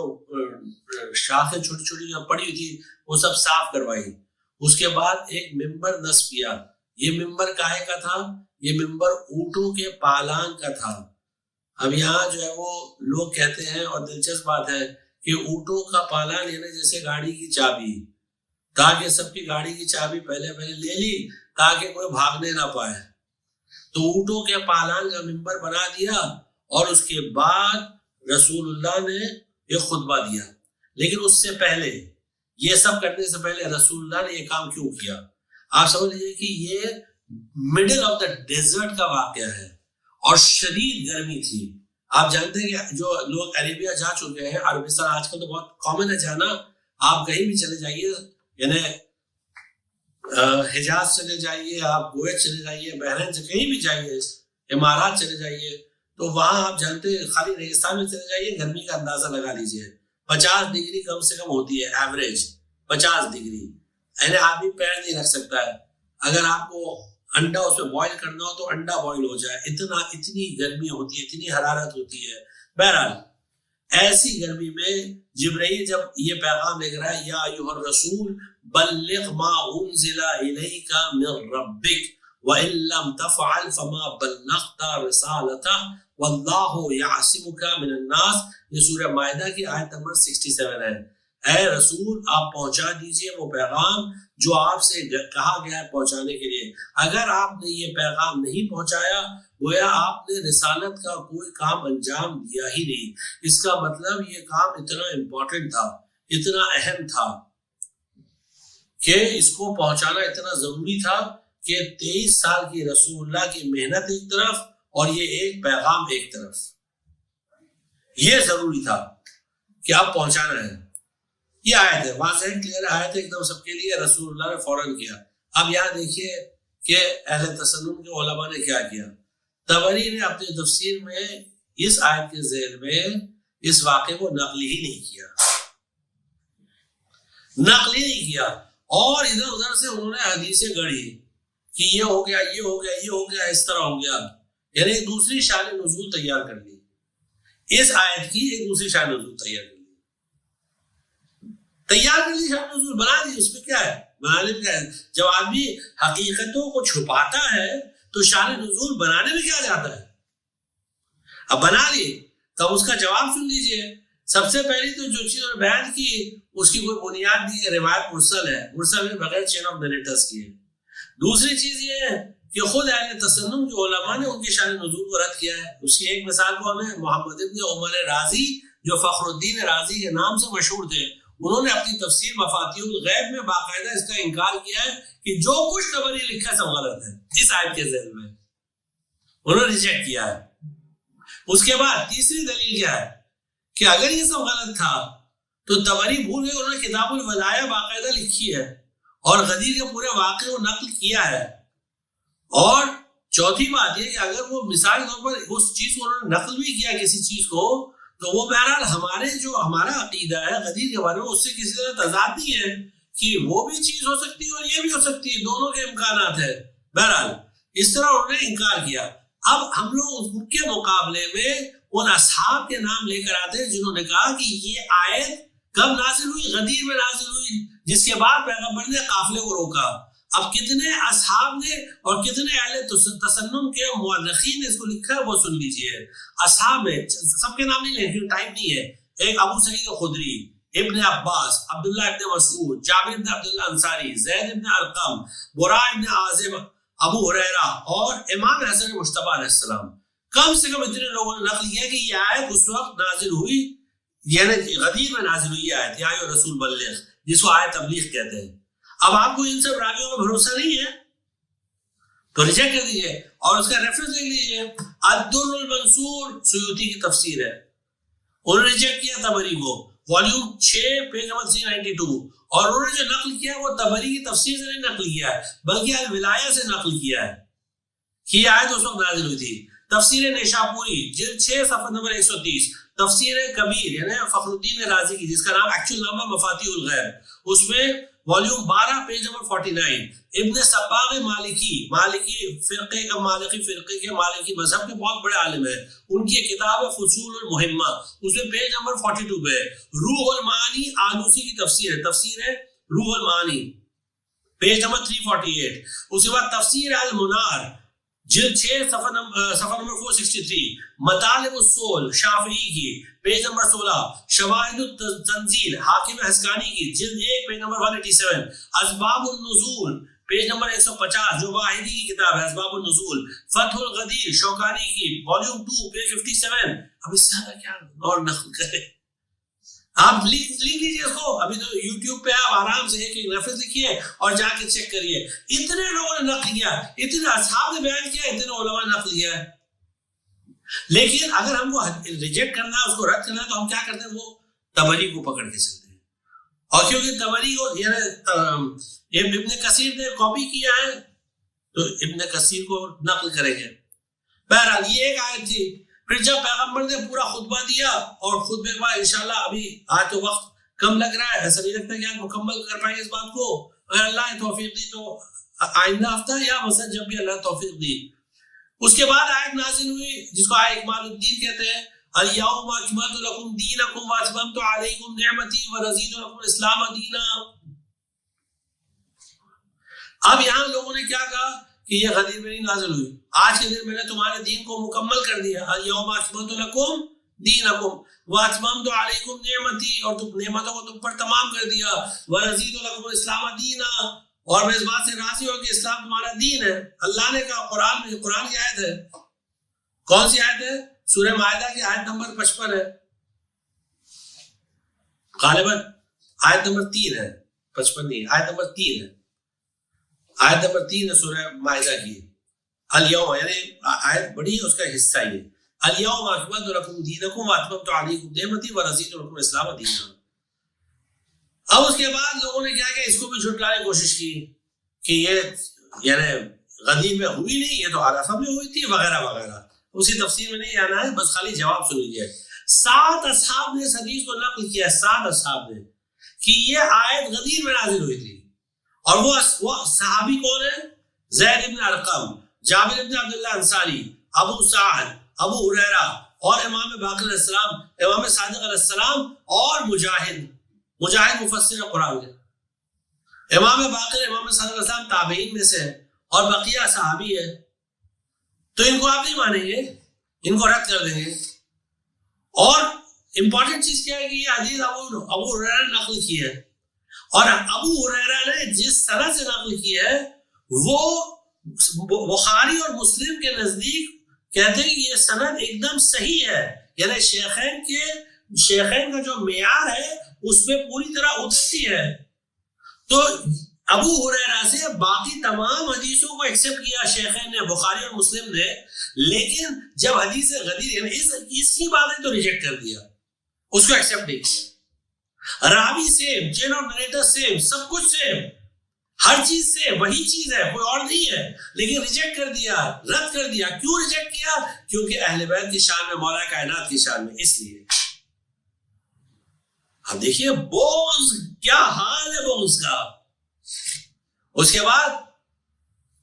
شاخیں چھوٹی چھوٹی پڑی ہوئی تھی وہ سب صاف کروائی. اس کے بعد ایک ممبر نصب کیا. یہ ممبر کاہے کا تھا؟ یہ ممبر اونٹوں کے پالان کا تھا. اب یہاں جو ہے وہ لوگ کہتے ہیں, اور دلچسپ بات ہے کہ اونٹوں کا پالان یعنی جیسے گاڑی کی چابی, تاکہ سب کی گاڑی کی چابی پہلے لے لی تاکہ کوئی بھاگنے نہ پائے. تو اونٹوں کے پالان کا ممبر بنا دیا اور اس کے بعد رسول اللہ نے ایک خطبہ دیا. لیکن اس سے پہلے، یہ سب کرنے سے پہلے رسول اللہ نے یہ کام کیوں کیا؟ آپ سمجھ لیجیے کہ یہ مڈل آف دا ڈیزرٹ کا واقعہ ہے اور شدید گرمی تھی. آپ جانتے ہیں کہ جو لوگ عربیہ جا چکے ہیں، عربستان آج کل تو بہت کامن ہے جانا، آپ کہیں بھی چلے جائیے، یعنی حجاز چلے جائیے، آپ کویت چلے جائیے، بحرین سے کہیں بھی جائیے، امارات چلے جائیے، تو وہاں آپ جانتے ہیں خالی ریگستان میں چلے جائیے، گرمی کا اندازہ لگا لیجیے، 50 ڈگری کم سے کم ہوتی ہے ایوریج، 50 ڈگری، یعنی آدمی پیر نہیں رکھ سکتا ہے. اگر آپ کو انڈا اس میں بوائل کرنا ہو تو انڈا بوائل ہو جائے، اتنی گرمی ہوتی ہے، اتنی حرارت ہوتی ہے. بہرحال ایسی گرمی میں جبرائیل جب یہ پیغام لے رہا ہے، یا ایھا الرسول بلغ ما انزل الیک من ربک وان لم تفعل فما بلغت رسالتہ واللہ یعصمک من الناس، یہ سورہ مائدہ کی آیت نمبر 67 ہے. اے رسول آپ پہنچا دیجئے وہ پیغام جو آپ سے کہا گیا ہے پہنچانے کے لیے. اگر آپ نے یہ پیغام نہیں پہنچایا گویا آپ نے رسالت کا کوئی کام انجام دیا ہی نہیں. اس کا مطلب یہ کام اتنا امپورٹنٹ تھا، اتنا اہم تھا کہ اس کو پہنچانا اتنا ضروری تھا کہ 23 سال کی رسول اللہ کی محنت ایک طرف اور یہ ایک پیغام ایک طرف، یہ ضروری تھا کہ آپ پہنچانا ہے. یہ آیت ہے، واضح کلیئر آیت ہے ایک دم سب کے لیے، رسول اللہ نے فوراً کیا. اب یہاں دیکھیے کہ اہل تسنن کے علماء نے کیا کیا. طبری نے اپنی تفسیر میں اس آیت کے ذیل میں اس واقعے کو نقل ہی نہیں کیا، نقل ہی نہیں کیا، اور ادھر ادھر سے انہوں نے حدیثیں گڑھی کہ یہ ہو گیا، یہ ہو گیا، یہ ہو گیا، اس طرح ہو گیا، یعنی ایک دوسری شان نزول تیار کر لی. اس آیت کی ایک دوسری شان نزول تیار کر لی، شان نزول بنا دی. اس میں کیا ہے؟ بنانے میں کیا ہے؟ جب آدمی حقیقتوں کو چھپاتا ہے تو شان نزول بنانے میں کیا جاتا ہے؟ اب بنا لی تب اس کا جواب سن لیجئے. سب سے پہلی تو جو چیز انہوں نے بیان کی اس کی کوئی بنیاد نہیں ہے، روایت مرسل ہے، مرسل میں بغیر چین آف نریٹرز کی ہے. دوسری چیز یہ ہے کہ خود اہل تسنن کے علماء نے ان کی شان نزول کو رد کیا ہے. اس کی ایک مثال کو ہمیں محمد ابن عمر رازی جو فخر الدین رازی کے نام سے مشہور تھے، انہوں نے اپنی تفسیر مفاتیح الغیب میں باقاعدہ اس کا انکار کیا ہے کہ جو کچھ طبری لکھا ہے سب غلط ہے. اس آیت کے ذیل میں انہوں نے ریجیکٹ کیا ہے. اس کے بعد تیسری دلیل کیا ہے کہ اگر یہ سب غلط تھا تو طبری بھول گئے، انہوں نے کتاب الولایہ باقاعدہ لکھی ہے اور غدیر کے پورے واقعے کو نقل کیا ہے. اور چوتھی بات یہ کہ اگر وہ مثال کے طور پر اس چیز کو انہوں نے نقل بھی کیا کسی چیز کو، تو وہ بہرحال ہمارا عقیدہ ہے غدیر کے بارے میں اس سے کسی طرح تضاد نہیں ہے کہ وہ بھی چیز ہو سکتی ہے اور یہ بھی ہو سکتی ہے، دونوں کے امکانات ہیں. بہرحال اس طرح انہوں نے انکار کیا. اب ہم لوگ ان کے مقابلے میں ان اصحاب کے نام لے کر آتے ہیں جنہوں نے کہا کہ یہ آیت کب نازل ہوئی؟ غدیر میں نازل ہوئی، جس کے بعد پیغمبر نے قافلے کو روکا. اب کتنے اصحاب نے اور کتنے اہل تسنن کے مورخین نے اس کو لکھا ہے وہ سن لیجئے. اصحاب میں سب کے نام نہیں لیں کیونکہ ٹائم نہیں ہے. ایک ابو سعید خدری، ابن عباس، عبداللہ ابن مسعود، جابر ابن عبداللہ انصاری، زید ابن ارقم، براء ابن عازب، ابو ہریرہ اور امام حسن مجتبی علیہ السلام. کم سے کم اتنے لوگوں نے نقل کیا کہ یہ آیت اس وقت نازل ہوئی، یعنی غدیر میں نازل ہوئی آیت، یا ایھا الرسول بلغ، جس کو آیت تبلیغ کہتے ہیں. اب آپ کو ان سب راویوں کا بھروسہ نہیں ہے تو ریجیکٹ کر دیجیے. اور اس کا ریفرنس لکھ لیجیے، الدر المنصور سیوطی کی تفسیر ہے، انہوں نے ریجیکٹ کیا طبری کو، والیوم 6 پیج نمبر 392. اور انہوں نے جو نقل کیا وہ طبری کی تفسیر سے نہیں نقل کیا ہے بلکہ الولایہ سے نقل کیا ہے کہ یہ آیت اس وقت نازل ہوئی تھی. تفسیر نیشاپوری جلد 6 صفحہ نمبر 130، تفسیر کبیر یعنی فخر الدین رازی کی جس کا نام ایکچوئل نام ہے مفاتیح الغیب، اس میں والیوم 12 پیج نمبر 49. ابن صباغ مالکی فرقے کے مالکی مذہب کے بہت بڑے عالم ہیں، ان کی کتاب ہے فصول المہمہ، اس میں پیج نمبر 42 پہ روح المعانی آلوسی کی تفسیر ہے روح المعانی پیج نمبر 348. اس کے بعد تفسیر المنار جلد 6 صفحہ نمبر 463. مطالب الصول شافعی کی پیج نمبر 16. شواہد التنزیل حاکم حسکانی کی جلد 1 پیج نمبر 187. اسباب النزول پیج نمبر 150 جو واحدی کی کتاب ہے اسباب النزول، فتح الغدیر شوکانی کی والیوم 2 پیج 57. اب اس سے کیا اور نقل کرے، آپ لکھ لیجیے اس کو. ابھی تو یوٹیوب پہ آپ آرام سے ایک ریفرنس لکھیے اور جا کے چیک کریے. اتنے لوگوں نے نقل کیا، اتنے اصحاب نے بیان کیا، اتنے علماء نے نقل کیا ہے. لیکن اگر ہم کو ریجیکٹ کرنا ہے، اس کو رد کرنا ہے، تو ہم کیا کرتے ہیں؟ وہ طبری کو پکڑ کے چلتے ہیں. اور کیونکہ طبری کو یعنی ابن کثیر نے کاپی کیا ہے تو ابن کثیر کو نقل کریں گے. بہرحال یہ ایک آیت تھی. پھر جب پیغمبر نے پورا خطبہ دیا، اور خطبے کے بعد انشاءاللہ ابھی آج تو وقت کم لگ رہا ہے، ایسا نہیں لگتا کہ آج مکمل کر پائیں گے اس بات کو. اگر اللہ نے توفیق دی تو آئندہ ہفتہ یا مثلا جب بھی اللہ توفیق دی. اس کے بعد آیت نازل ہوئی جس کو آیت اکمال الدین کہتے ہیں، الیوم اکملت لکم دینکم واتممت علیکم نعمتی ورضیت لکم الاسلام دینا. اب یہاں لوگوں نے کیا کہا کہ یہ غدیر میں نہیں نازل ہوئی، آج کے دن میں نے تمہارے دین کو مکمل کر دیا. الیوم اکملت لکم دینکم واتممت علیکم نعمتی، اور تم نعمتوں کو تم پر تمام کر دیا. ورضیت لکم الاسلام دینا، اور میں اس بات سے راضی ہوں کہ اسلام تمہارا دین ہے. اللہ نے کہا قرآن میں، قرآن کی آیت ہے. کون سی آیت ہے؟ سورہ مائدہ کی آیت نمبر 55 ہے، غالباً آیت نمبر 3 ہے، 55 نہیں، آیت نمبر 3 ہے. آیت نمبر 3 ہے سورہ مائدہ کی. الیوم یعنی آیت بڑی ہے، اس کا حصہ یہ الیوم اکملت لکم دینکم واتممت علیکم نعمتی ورضیت لکم الاسلام دینا. اب اس کے بعد لوگوں نے کیا کیا، اس کو بھی جھٹلانے کی کوشش کی کہ یہ یعنی غدیر میں ہوئی نہیں، یہ تو عرفہ میں ہوئی تھی وغیرہ وغیرہ. اسی تفسیر میں نہیں آنا ہے، بس خالی جواب سن لیجیے. 7 اصحاب نے اس حدیث کو نقل کیا ہے، 7 اصحاب نے، کہ یہ آیت غدیر میں نازل ہوئی تھی. اور وہ صحابی کون ہے؟ زید بن ارقم، جابر بن عبداللہ انصاری، ابو سعد، ابو ہریرہ، اور امام باقر علیہ السلام، امام صادق علیہ السلام، اور مجاہد مفسر قرآن ہے. امام باقر، امام صادق علیہ السلام تابعین میں سے، اور بقیہ صحابی ہے. تو ان کو آپ نہیں مانیں گے، ان کو رد کر دیں گے. اور امپورٹنٹ چیز کیا ہے کہ یہ حدیث ابو ہریرہ نے نقل کی ہے، اور ابو ہریرہ نے جس سند سے نقل کی ہے وہ بخاری اور مسلم کے نزدیک کہتے ہیں کہ یہ سند ایک دم صحیح ہے. یعنی شیخین کا جو معیار ہے اس میں پوری طرح اترتی ہے. تو ابو ہریرہ سے باقی تمام حدیثوں کو ایکسپٹ کیا شیخین نے، بخاری اور مسلم نے، لیکن جب حدیث غدیر یعنی اس کی باتیں تو ریجیکٹ کر دیا، اس کو ایکسپٹ نہیں کیا. راوی same, chain of narrator same, سب کچھ سیم، ہر چیز سے وہی چیز ہے، کوئی اور نہیں ہے، لیکن ریجیکٹ کر دیا، رد کر دیا. کیوں ریجیکٹ کیا؟ کیونکہ اہل بیت کی شان میں، مولا کائنات کی شان میں، اس لیے. اب دیکھیے بغض کیا حال ہے بغض کا. اس کے بعد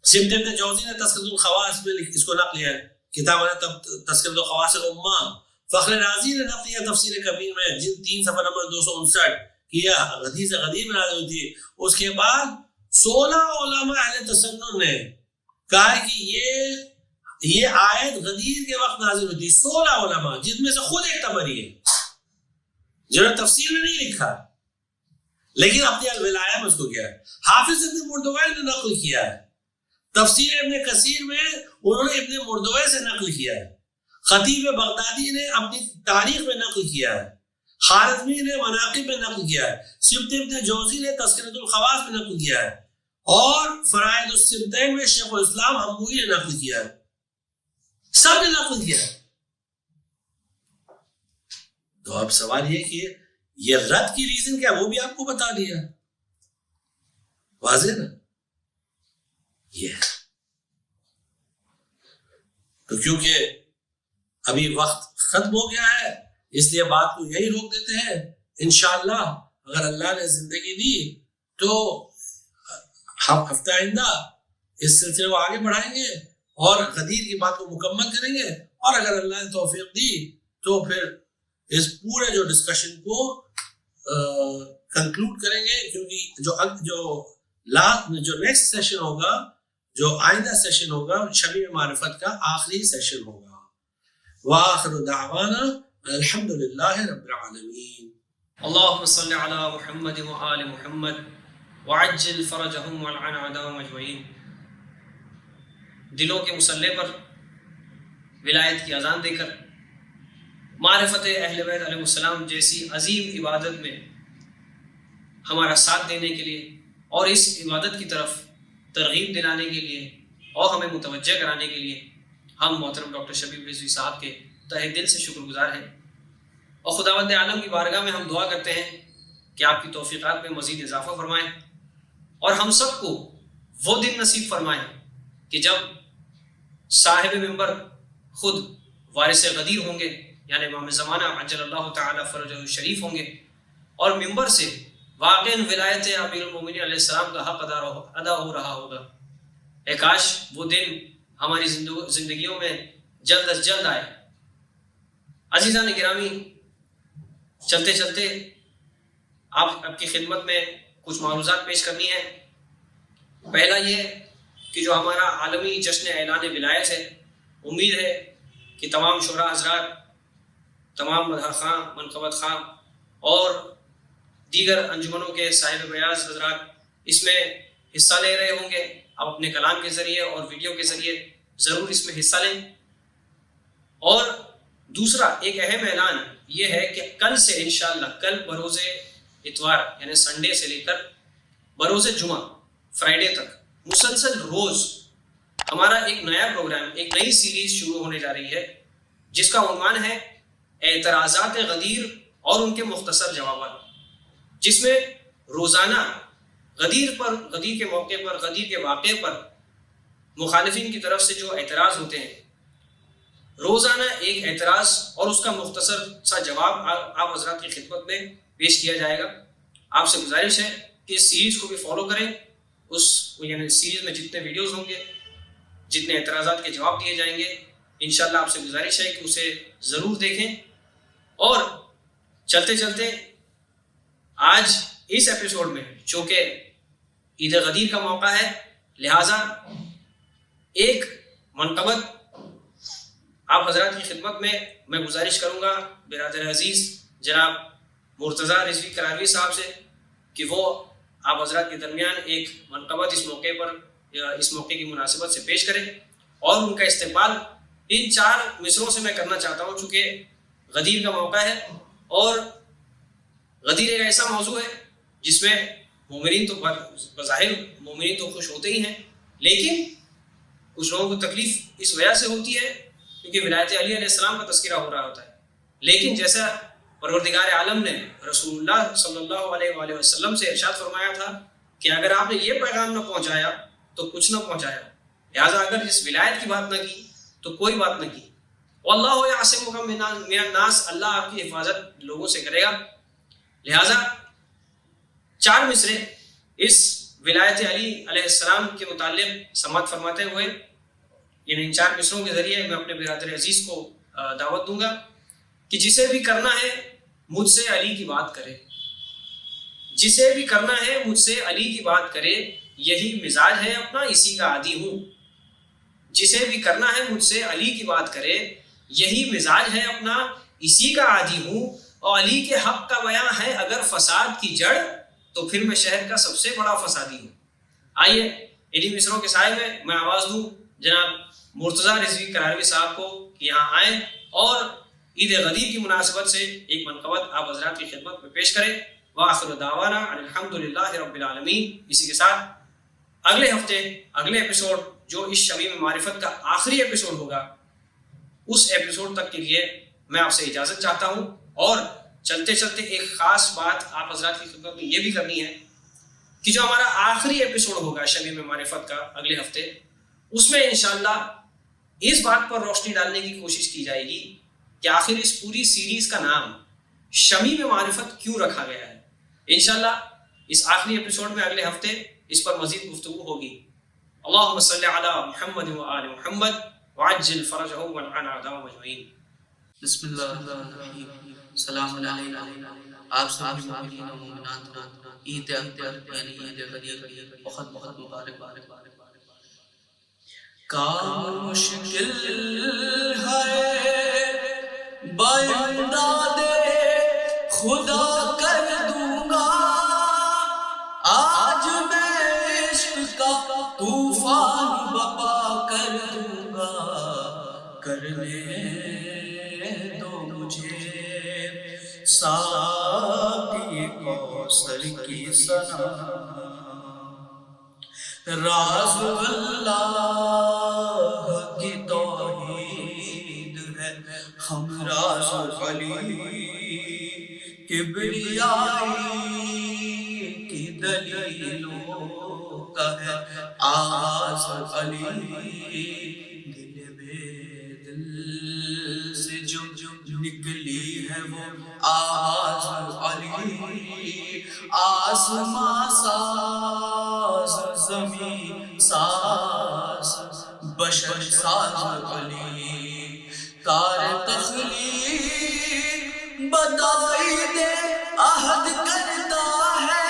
سمت ابن جوزی نے تذکرۃ الخواص میں اس کو نقل کیا ہے، کتاب ہے تذکرۃ الخواص الامہ. فخر رازی نے نقل کیا تفسیر کبیر میں، جلد 3 صفحہ نمبر 259 کہ یہ حدیث غدیر میں نازل ہوئی تھی. اس کے بعد 16 علماء اہل تسنن نے کہا کہ یہ آیت غدیر کے وقت نازل ہوئی تھی. 16 علماء، جن میں سے خود ایک طبری ہے جنہوں نے تفسیر میں نہیں لکھا لیکن اپنی الولایہ میں اس کو کیا ہے. حافظ ابن مردوی نے نقل کیا ہے، تفسیر ابن کثیر میں انہوں نے ابن مردوی سے نقل کیا ہے. خطیب بغدادی نے اپنی تاریخ میں نقل کیا ہے، خارزمی نے مناقب میں نقل کیا ہے، سمت ابن جوزی نے تذکرۃ الخواص میں نقل کیا ہے، اور فرائض السمتین میں شیخ الاسلام حموی نے نقل کیا ہے. سب نے نقل کیا ہے. تو اب سوال یہ کہ یہ رد کی ریزن کیا، وہ بھی آپ کو بتا دیا، واضح نا. یہ تو کیونکہ ابھی وقت ختم ہو گیا ہے اس لیے بات کو یہی روک دیتے ہیں. انشاءاللہ اگر اللہ نے زندگی دی تو ہم ہفتہ آئندہ اس سلسلے کو آگے بڑھائیں گے اور غدیر کی بات کو مکمل کریں گے. اور اگر اللہ نے توفیق دی تو پھر اس پورے جو ڈسکشن کو کنکلوڈ کریں گے، کیونکہ جو نیکسٹ سیشن ہوگا، جو آئندہ سیشن ہوگا، شبیہ معرفت کا آخری سیشن ہوگا. وآخر دعوانا الحمدللہ رب العالمین. اللہم صلی علی محمد وآل محمد وعجل فرجهم والعن اعداءهم اجمعین. دلوں کے مسلح پر ولایت کی اذان دے کر معرفت اہل بیت علیہ السلام جیسی عظیم عبادت میں ہمارا ساتھ دینے کے لیے اور اس عبادت کی طرف ترغیب دلانے کے لیے اور ہمیں متوجہ کرانے کے لیے ہم محترم ڈاکٹر شبیب رضوی صاحب کے تہ دل سے شکر گزار ہیں. اور خداوند عالم کی بارگاہ میں ہم دعا کرتے ہیں کہ آپ کی توفیقات میں مزید اضافہ فرمائیں اور ہم سب کو وہ دن نصیب فرمائیں کہ جب صاحب ممبر خود وارث غدیر ہوں گے، یعنی امام زمانہ عجل اللہ تعالی فرجہ الشریف ہوں گے، اور ممبر سے واقع ولایت امیر المومنین علیہ السلام کا حق ادا ہو رہا ہوگا. اے کاش وہ دن ہماری زندگیوں میں جلد از جلد آئے. عزیزان گرامی، چلتے چلتے آپ کی خدمت میں کچھ معروضات پیش کرنی ہے. پہلا یہ کہ جو ہمارا عالمی جشن اعلان ولایت ہے، امید ہے کہ تمام شعراء حضرات، تمام مدح خواں، منقبت خواں اور دیگر انجمنوں کے صاحب بیاض حضرات اس میں حصہ لے رہے ہوں گے. آپ اپنے کلام کے ذریعے اور ویڈیو کے ذریعے ضرور اس میں حصہ لیں. اور دوسرا ایک اہم اعلان یہ ہے کہ کل سے انشاءاللہ، کل بروز اتوار یعنی سنڈے سے لے کر بروز جمعہ فرائیڈے تک مسلسل روز ہمارا ایک نیا پروگرام، ایک نئی سیریز شروع ہونے جا رہی ہے جس کا عنوان ہے اعتراضات غدیر اور ان کے مختصر جوابات، جس میں روزانہ غدیر کے موقع پر، غدیر کے واقعے پر مخالفین کی طرف سے جو اعتراض ہوتے ہیں، روزانہ ایک اعتراض اور اس کا مختصر سا جواب آپ حضرات کی خدمت میں پیش کیا جائے گا. آپ سے گزارش ہے کہ اس سیریز کو بھی فالو کریں. یعنی سیریز میں جتنے ویڈیوز ہوں گے، جتنے اعتراضات کے جواب دیے جائیں گے، انشاءاللہ آپ سے گزارش ہے کہ اسے ضرور دیکھیں. اور چلتے چلتے آج اس ایپیسوڈ میں چونکہ عید غدیر کا موقع ہے، لہٰذا ایک منقبت آپ حضرات کی خدمت میں گزارش کروں گا برادر عزیز جناب مرتضیٰ رضوی کراروی صاحب سے کہ وہ آپ حضرات کے درمیان ایک منقبت اس موقع پر یا اس موقع کی مناسبت سے پیش کریں. اور ان کا استقبال ان 4 مصروں سے میں کرنا چاہتا ہوں، چونکہ غدیر کا موقع ہے اور غدیر ایک ایسا موضوع ہے جس میں مومنین تو بظاہر مومنین تو خوش ہوتے ہی ہیں، لیکن کچھ لوگوں کو تکلیف اس وجہ سے ہوتی ہے کیونکہ ولایت علی علیہ السلام کا تذکرہ ہو رہا ہوتا ہے. لیکن جیسا پروردگار عالم نے رسول اللہ صلی اللہ علیہ وآلہ وسلم سے ارشاد فرمایا تھا کہ اگر آپ نے یہ پیغام نہ پہنچایا تو کچھ نہ پہنچایا، لہٰذا اگر اس ولایت کی بات نہ کی تو کوئی بات نہ کی. واللہ یعصمک من الناس، اللہ آپ کی حفاظت لوگوں سے کرے گا. لہٰذا 4 مصرے اس ولایت علی علیہ السلام کے متعلق سماعت فرماتے ہوئے، یعنی ان 4 مصروں کے ذریعے میں اپنے برادر عزیز کو دعوت دوں گا کہ جسے بھی کرنا ہے مجھ سے علی کی بات کرے، جسے بھی کرنا ہے مجھ سے علی کی بات کرے، یہی مزاج ہے اپنا اسی کا عادی ہوں. جسے بھی کرنا ہے مجھ سے علی کی بات کرے، یہی مزاج ہے اپنا اسی کا عادی ہوں. اور علی کے حق کا بیان ہے اگر فساد کی جڑ تو پھر میں شہر کا سب سے بڑا فسادی ہوں. آئیے انہی مصروں کے سائے میں آواز دوں جناب مرتضیٰ رضوی کراروی صاحب کو کہ یہاں آئیں اور عید غدیر کی مناسبت سے ایک منقبت آپ حضرات کی خدمت میں پیش کریں. وآخر دعوانا الحمدللہ رب العالمین. اسی کے ساتھ اگلے ہفتے اگلے ایپیسوڈ جو اس شمیم معرفت کا آخری ایپیسوڈ ہوگا، اس ایپیسوڈ تک کے لیے میں آپ سے اجازت چاہتا ہوں. اور چلتے چلتے ایک خاص بات آپ حضرات کی خدمت میں یہ بھی کرنی ہے کہ جو ہمارا آخری ایپیسوڈ ہوگا شمیم معرفت کا اگلے ہفتے، اس میں انشاءاللہ اس بات پر روشنی ڈالنے کی کوشش کی جائے گی کہ آخر اس پوری سیریز کا نام شمیم معرفت کیوں رکھا گیا ہے. انشاءاللہ اس آخری ایپیسوڈ میں اگلے ہفتے اس پر مزید گفتگو ہوگی. اللہم صلی علی محمد و آل محمد وعجل فرجہم والعن اعداءہم اجمعین. بسم اللہ الرحمن الرحیم. السلام علیکم. آپ سبھی مومنین و مومنات عید اکبر یعنی عید غدیر بہت بہت مبارک. کام مشکل ہے بندہ دے خدا کر دوں گا، آج کرنے دو مجھے ساقی کوثر کی ثنا، راز اللہ کی توحید ہے ہم راز علی، کبریائی کی دلیلوں کا ہے آغاز علی، دل بے دل سے جو نکلی ہے وہ آواز علی، آسماں ساز زمین ساز بشر ساز علی، کار تخلیق بتائی دے عہد کرتا ہے،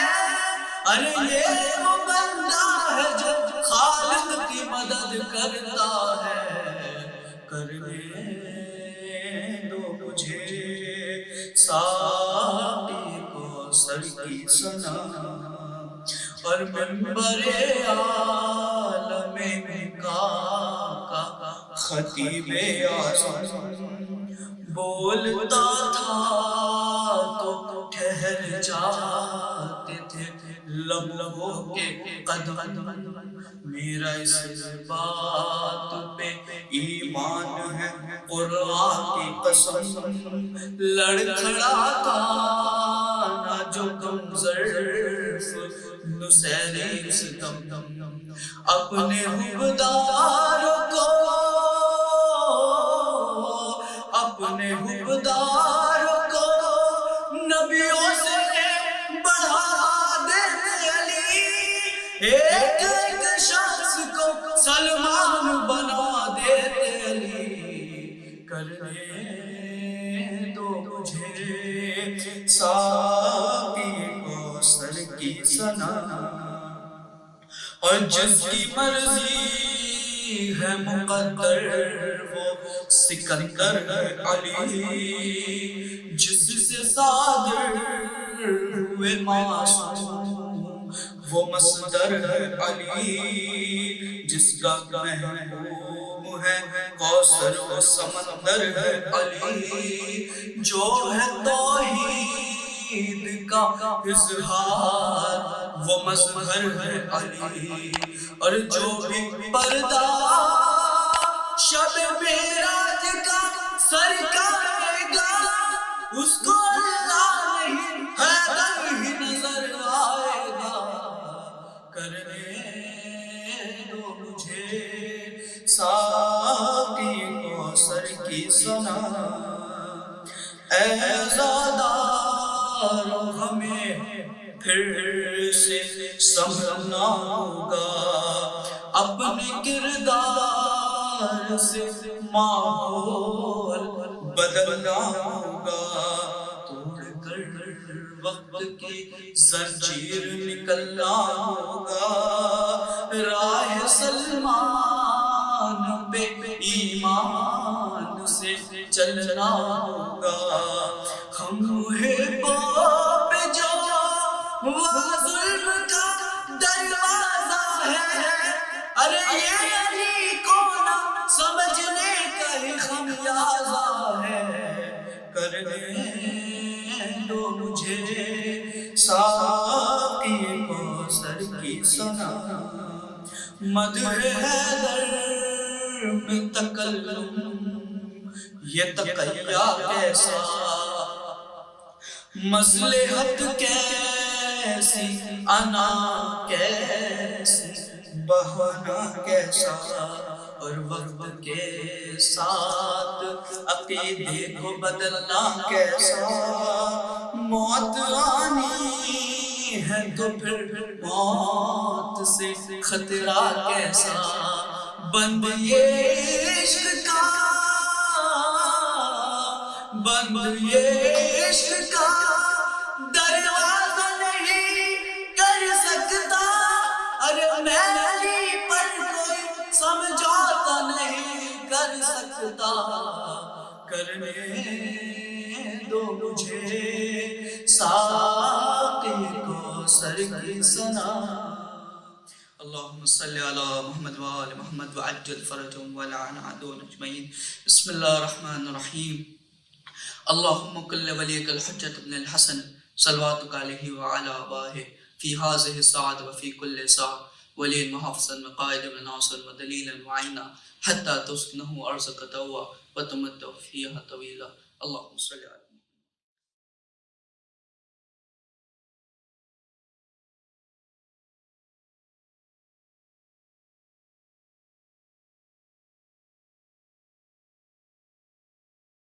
ارے یہ وہ بندہ ہے جو خالق کی مدد کرتا ہے، کرنے دو مجھے ساقی کوثر کی ثنا، اور منبر عالم کا خطیب اعظم بولتا تھا تو ٹھہر جاتے تھے لبوں کے قدم، میرا اس بات پہ ایمان ہے قرآن کی قسم، لڑکھڑاتا نہ جو کم ظرف نسیری ستم، اپنے حبداروں کو اپنے حبداروں کو نبیوں سے بڑھا دیتے علی، ایک ایک شخص کو سلمان بنا دیتے علی، کرنے دو مجھے ساقی کوثر کی ثنا، اور جس کی مرضی ہے مقدر وہ سکندر ہے علی، جس سے صادر ہوئے معصوم وہ مصدر ہے علی، جس کا محبوب ہے کوثر و سمندر ہے علی، جو ہے توحید کا اظہار وہ مظہر ہے علی، اور جو بھی پردہ شب معراج کا سر کرے گا اس کو اللہ نہیں حیدر ہی نظر آئے گا، کرنے دو مجھے ساقی کوثر کی ثنا، اے عزادارو ہمیں پھر سے سنبھلنا ہوگا، اپنے کردار سے ماحول بدلنا ہوگا، توڑ کر وقت کی زنجیر نکلنا ہوگا، راہ سلمان پہ ایمان سے چلنا ہوگا، ہم محبوں پہ جو وہ ظلم کا دروازہ ہے، ارے یہ علی کو نہ سمجھنے کا ہی خمیازہ ہے، کرنے دو مجھے ساقی کوثر کی ثنا، مدح حیدر میں تکلم یہ تقیہ کیسا، مصلحت کیسی انا کیسی بہانا کیسا، اور وقت کے ساتھ عقیدے کو بدلنا کیسا، موت آنی ہے تو پھر موت سے خطرہ کیسا، بند یہ عشق کا بند یہ عشق کا دروازہ نہیں کر سکتا، ارے میری پر کوئی سمجھوتا نہیں کر سکتا، کرنے دو مجھے ساقی کوثر کی ثنا، اللهم صل على محمد وآل محمد وعجل فرجهم ولعن عدوهم أجمعين. بسم الله الرحمن الرحيم. اللهم كل وليك الحجة بن الحسن صلواتك عليه وعلى آبائه في هذه الساعة وفي كل ساعة ولي محافظا مقائد من ناصر ودليلا وعينا حتى تسكنه أرزك توا وتمده فيها طويلا. اللهم صل على